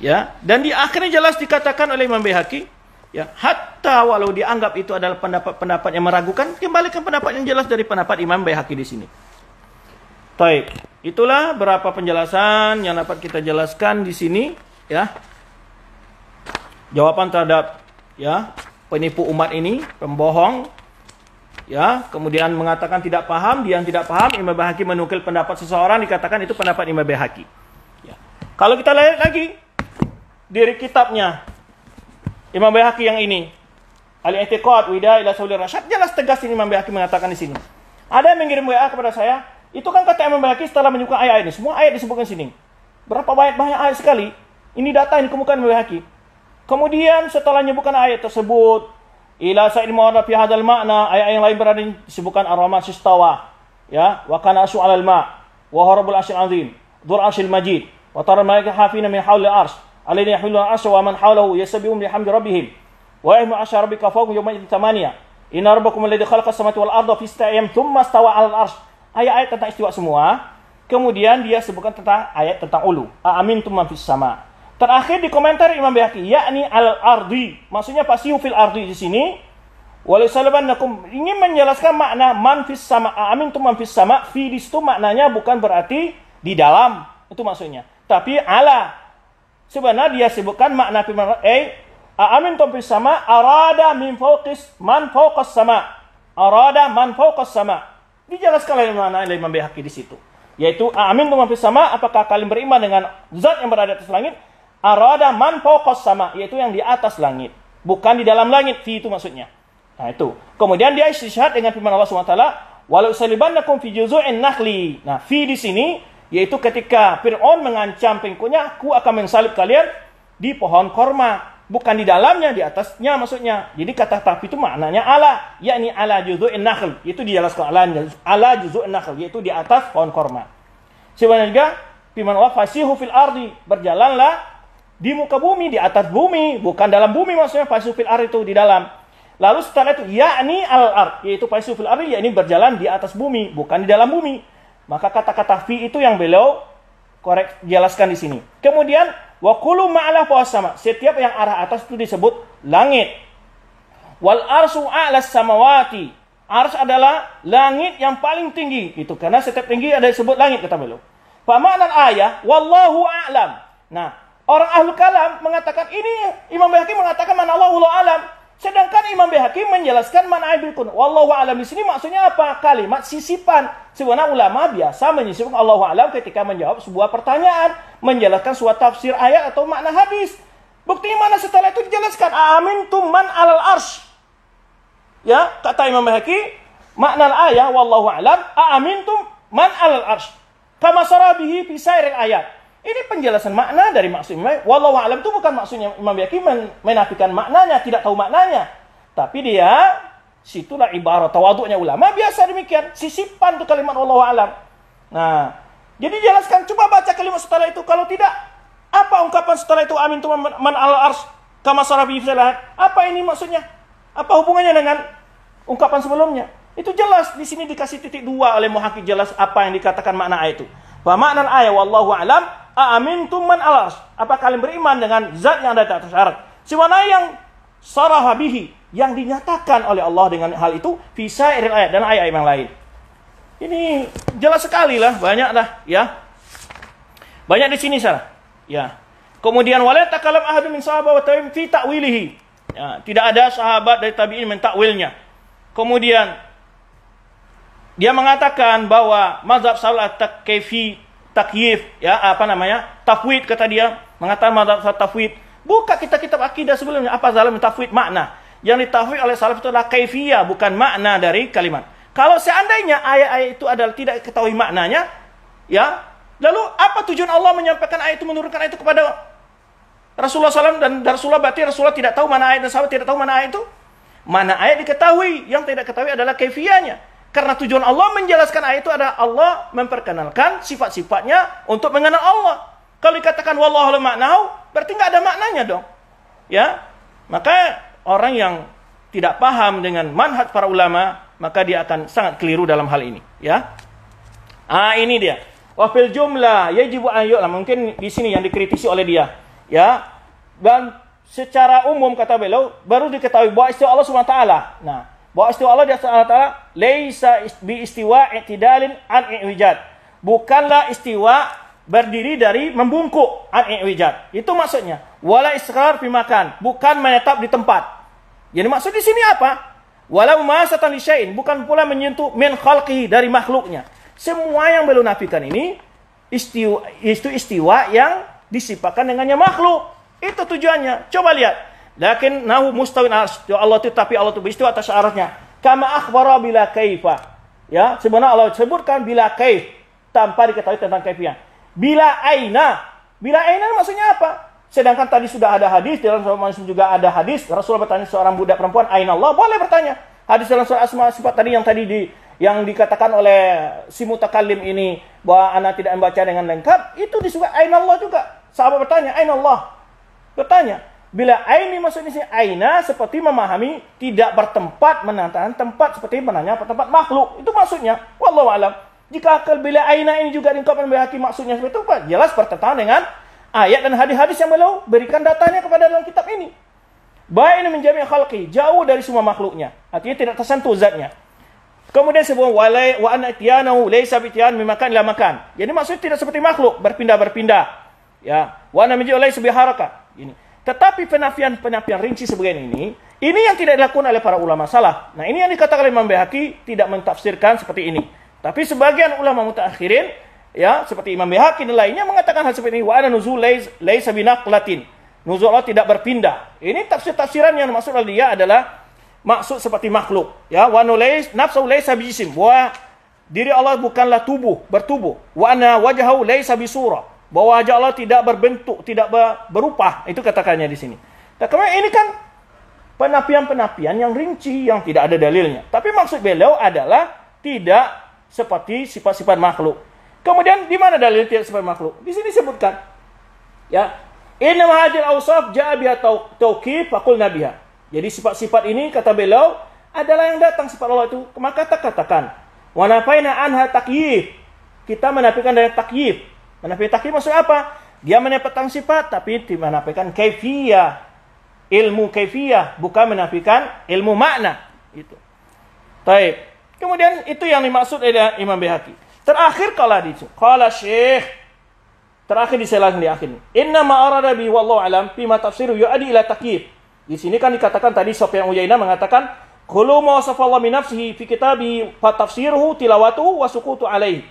Speaker 1: Ya, dan di akhirnya jelas dikatakan oleh Imam Baihaqi, ya, hatta walau dianggap itu adalah pendapat-pendapat yang meragukan, kembalikan pendapat yang jelas dari pendapat Imam Baihaqi di sini. Baik, itulah beberapa penjelasan yang dapat kita jelaskan di sini, ya. Jawaban terhadap ya penipu umat ini, pembohong, ya, kemudian mengatakan tidak paham, dia yang tidak paham, Imam Baihaqi menukil pendapat seseorang, dikatakan itu pendapat Imam Baihaqi. Ya. Kalau kita lihat lagi dari kitabnya Imam Baihaqi yang ini, Al-I'tiqad Wida ila Sabil Rasyad, jelas tegas ini Imam Baihaqi mengatakan di sini. Ada yang mengirim WA kepada saya, itu kan kata Imam Baihaqi setelah menyebutkan ayat ini, semua ayat disebutkan sini. Berapa banyak ayat sekali? Ini data yang dikemukakan Imam Baihaqi. Kemudian setelah menyebutkan ayat tersebut, ila sa'il ma'na fi hadzal ma'na, ayat yang lain berada disebutkan ar-rahman istawa, ya, wa kana asyu 'alal ma' wa rabbul 'arsyil 'azim, dzul 'arsyil majid, wa tara malaikata hafina min hawlil 'arsy, alladhina yahmiluna al-'arsya wa man hawlahu yasbihuna bihamdi rabbihim, wa yahmilu 'arsya rabbika fawqahum yawma idzin thamaniya, inna rabbakum alladzi khalaqa as-samawati wal arda fi sittati ayyam tsumma istawa 'alal 'arsy. Ayat-ayat tentang istiwa semua. Kemudian dia sebutkan tentang ayat tentang ulu, a'amintum man fis sama'. Terakhir di komentar Imam Baihaqi, yakni al-ardi, maksudnya fasihu fil ardi di sini. Walisalbannakum, ingin menjelaskan makna man fis sama, amintum man fis sama, fi di situ maknanya bukan berarti di dalam, itu maksudnya. Tapi ala. Sebenarnya dia sebutkan makna firman amintum fis sama, arada min fawqis man fawqas sama. Arada man fawqas sama. Dijelaskan oleh Imam Baihaqi di situ. Yaitu amintum man fis sama, apakah kalian beriman dengan zat yang berada di atas langit? Arada man fawqas sama, yaitu yang di atas langit, bukan di dalam langit, fi itu maksudnya. Nah itu. Kemudian dia istishhad dengan firman Allah SWT, walau salibannakum fi juzu'in nakhli. Nah, fi di sini yaitu ketika Fir'aun mengancam pengikutnya, aku akan mensalib kalian di pohon korma, bukan di dalamnya, di atasnya maksudnya. Jadi kata tapi itu maknanya ala, yakni ala juzu'in nakhl, itu dijelaskan ala juzu'in nakhl, yaitu di atas pohon korma. Sebenarnya juga firman Allah fasihu fil ardi, berjalanlah di muka bumi, di atas bumi, bukan dalam bumi maksudnya, fasihu fil ardi itu di dalam. Lalu setelah itu yakni al-ard, yaitu fasihu fil ardi, yakni berjalan di atas bumi, bukan di dalam bumi. Maka kata-kata fi itu yang beliau jelaskan di sini. Kemudian wa kullu ma'ala sama, setiap yang arah atas itu disebut langit. Wal arsu a'las samawati, ars adalah langit yang paling tinggi, itu karena setiap tinggi ada disebut langit kata beliau. Fa ma'na ayah wallahu a'lam. Nah, orang ahlul kalam mengatakan ini, Imam Baihaqi mengatakan mana Allahu a'lam. Sedangkan Imam Baihaqi menjelaskan mana ibikun. Wallahu a'lam di sini maksudnya apa? Kalimat sisipan. Sebenarnya ulama biasa menyisipkan Allahu a'lam ketika menjawab sebuah pertanyaan, menjelaskan suatu tafsir ayat atau makna hadis. Buktinya mana setelah itu dijelaskan amintum man 'alal arsy. Ya, kata Imam Baihaqi, makna ayat wallahu a'lam amintum man 'alal arsy. kama sarabihi fi sairil ayat. Ini penjelasan makna dari maksud Imam. Wallahu a'lam itu bukan maksudnya Imam Bayhaqi menafikan maknanya, tidak tahu maknanya. Tapi dia, situlah ibarat tawaduknya ulama, biasa demikian. Sisipan tuh kalimat wallahu a'lam. Nah, jadi jelaskan, coba baca kalimat setelah itu. Kalau tidak, apa ungkapan setelah itu amin tu man al-ars kama sarabihi fi sairil ayat? Apa ini maksudnya? Apa hubungannya dengan ungkapan sebelumnya? Itu jelas, di sini dikasih titik 2 oleh muhakkik, jelas apa yang dikatakan makna ayat itu. Fa makna ayat wallahu a'lam aamintum man alas. Apa kalian beriman dengan zat yang ada di atas arsy? Siwana yang saraha bihi, yang dinyatakan oleh Allah dengan hal itu fi sairil ayat, dan ayat yang lain. Ini jelas sekali lah, banyak lah ya. Banyak di sini salah. Ya. Kemudian wala takalam ahadun min sahabat wa tabi'in fi ta'wilihi. Ya, tidak ada sahabat dari tabi'in mentakwilnya. Kemudian dia mengatakan bahwa mazhab salat takyif, ya tafwid, kata dia, mengatakan mazhab tafwid. Buka kitab akidah sebelumnya, apa zalim tafwid makna. Yang ditafwid oleh salaf itu adalah kaifiyah, bukan makna dari kalimat. Kalau seandainya ayat-ayat itu adalah tidak ketahui maknanya, ya, lalu apa tujuan Allah menyampaikan ayat itu, menurunkan ayat itu kepada Rasulullah SAW, dan Rasulullah berarti Rasulullah tidak tahu mana ayat dan sahabat tidak tahu mana ayat itu? Mana ayat diketahui, yang tidak ketahui adalah kaifiyahnya. Karena tujuan Allah menjelaskan ayat itu adalah Allah memperkenalkan sifat-sifatnya untuk mengenal Allah. Kalau dikatakan wallahu a'lam maknahu, berarti nggak ada maknanya dong. Ya, maka orang yang tidak paham dengan manhaj para ulama, maka dia akan sangat keliru dalam hal ini. Ya, ini dia. Wa fil jumlah yajibu an yu'lam. Mungkin di sini yang dikritisi oleh dia. Ya, dan secara umum kata beliau baru diketahui bahwa istiwa Allah Subhanahu wa taala. Nah, bahwa istiwa Allah di atas Allah taala laisa bi istiwa i'tidalin an i'wijad. Bukanlah istiwa berdiri dari membungkuk an i'wijad. Itu maksudnya. Wala istiqrar fi makan, bukan menetap di tempat. Jadi maksud di sini apa? Wala mumasatan li syai'in, bukan pula menyentuh min khalqihi, dari makhluknya. Semua yang beliau nafikan ini istiwa yang disifatkan dengannya makhluk. Itu tujuannya. Coba lihat. Lakin nahu mustawin arsy. Allah itu, tapi Allah itu beristiwa atas arsy-Nya. Kama akhbara bila kaifa. Ya, sebenarnya Allah sebutkan bila kaif, tanpa diketahui tentang kaifiyah. Bila aina. Bila aina maksudnya apa? Sedangkan tadi sudah ada hadis, dalam surah Muslim juga ada hadis. Rasulullah bertanya seorang budak perempuan, aina Allah? Boleh bertanya. Hadis dalam surah Asma sifat tadi yang dikatakan oleh si mutakallim ini bahwa anak tidak membaca dengan lengkap, itu disebut aina Allah juga. Sahabat bertanya, aina Allah? Bertanya, bila aini maksudnya sini aina seperti memahami tidak bertempat, menandakan tempat seperti menanya tempat makhluk. Itu maksudnya. Wallahu a'lam. Jika akal bila aina ini juga diungkapkan oleh hakim maksudnya seperti itu, jelas bertentangan dengan ayat dan hadis-hadis yang beliau berikan datanya kepada dalam kitab ini. Baik ini menjami khalqi, jauh dari semua makhluknya. Artinya tidak tersentuh zatnya. Kemudian sebut wa an ityanahu laysa bi ityan min makan ila makan. Jadi maksudnya tidak seperti makhluk berpindah-berpindah. Ya, wa an mijul laysa bi harakat. Ini. Tetapi penafian rinci sebegini ini yang tidak dilakukan oleh para ulama salaf. Nah, ini yang dikatakan oleh Imam Bayhaqi tidak mentafsirkan seperti ini. Tapi sebagian ulama mutaakhirin, ya, seperti Imam Bayhaqi dan lainnya mengatakan hal seperti ini, wa ana nuzul laysa binaqlatin. Nuzul Allah tidak berpindah. Ini tafsir-tafsiran yang maksud oleh dia adalah maksud seperti makhluk, ya, wa nafsu laysa bijisim, bahwa diri Allah bukanlah bertubuh. Wa anna wajhahu laysa bisurah, bahwa wajah Allah tidak berbentuk, tidak berupa. Itu katakannya di sini. Nah, kemudian ini kan penafian-penafian yang rinci yang tidak ada dalilnya. Tapi maksud beliau adalah tidak seperti sifat-sifat makhluk. Kemudian di mana dalil tidak seperti makhluk? Di sini disebutkan, ya, inna hadhil awsaf ja'a biha tauqif faqul nabiha. Jadi sifat-sifat ini kata beliau adalah yang datang sifat Allah itu, maka katakan wa nafaina anha takyif. Kita menafikan dari takyif. Menafikan takyif maksud apa? Dia menafikan sifat tapi tidak menafikan kaifiyah. Ilmu kaifiyah, bukan menafikan ilmu makna. Itu. Baik. Kemudian itu yang dimaksud oleh Imam Bayhaqi. Terakhir qala Syekh, terakhir diselang di akhir. Inna ma arada bi wallahu alam fi ma tafsiru yu'adi ila takyif. Di sini kan dikatakan tadi Sufyan Uyainah mengatakan kullu ma wasafallahu min nafsihi fi kitabi fa tafsiruhu tilawatuhu wa sukutu alaihi.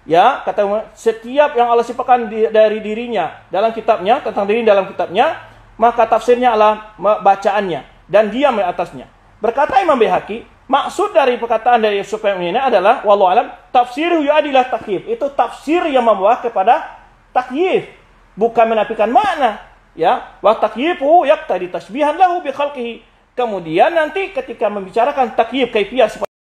Speaker 1: Ya, kata setiap yang Allah sifatkan dari dirinya dalam kitabnya, tentang diri dalam kitabnya, maka tafsirnya adalah bacaannya dan diam di atasnya. Berkata Imam Bayhaqi, maksud dari perkataan dari Sufyan ini adalah wallahu alam tafsiruhu yu'adilah takyif. Itu tafsir yang membawa kepada takyif, bukan menafikan makna. Ya, wa takyifu yaqtadi tasbihan lahu bi khalqihi. Kemudian nanti ketika membicarakan takyif kaifiyah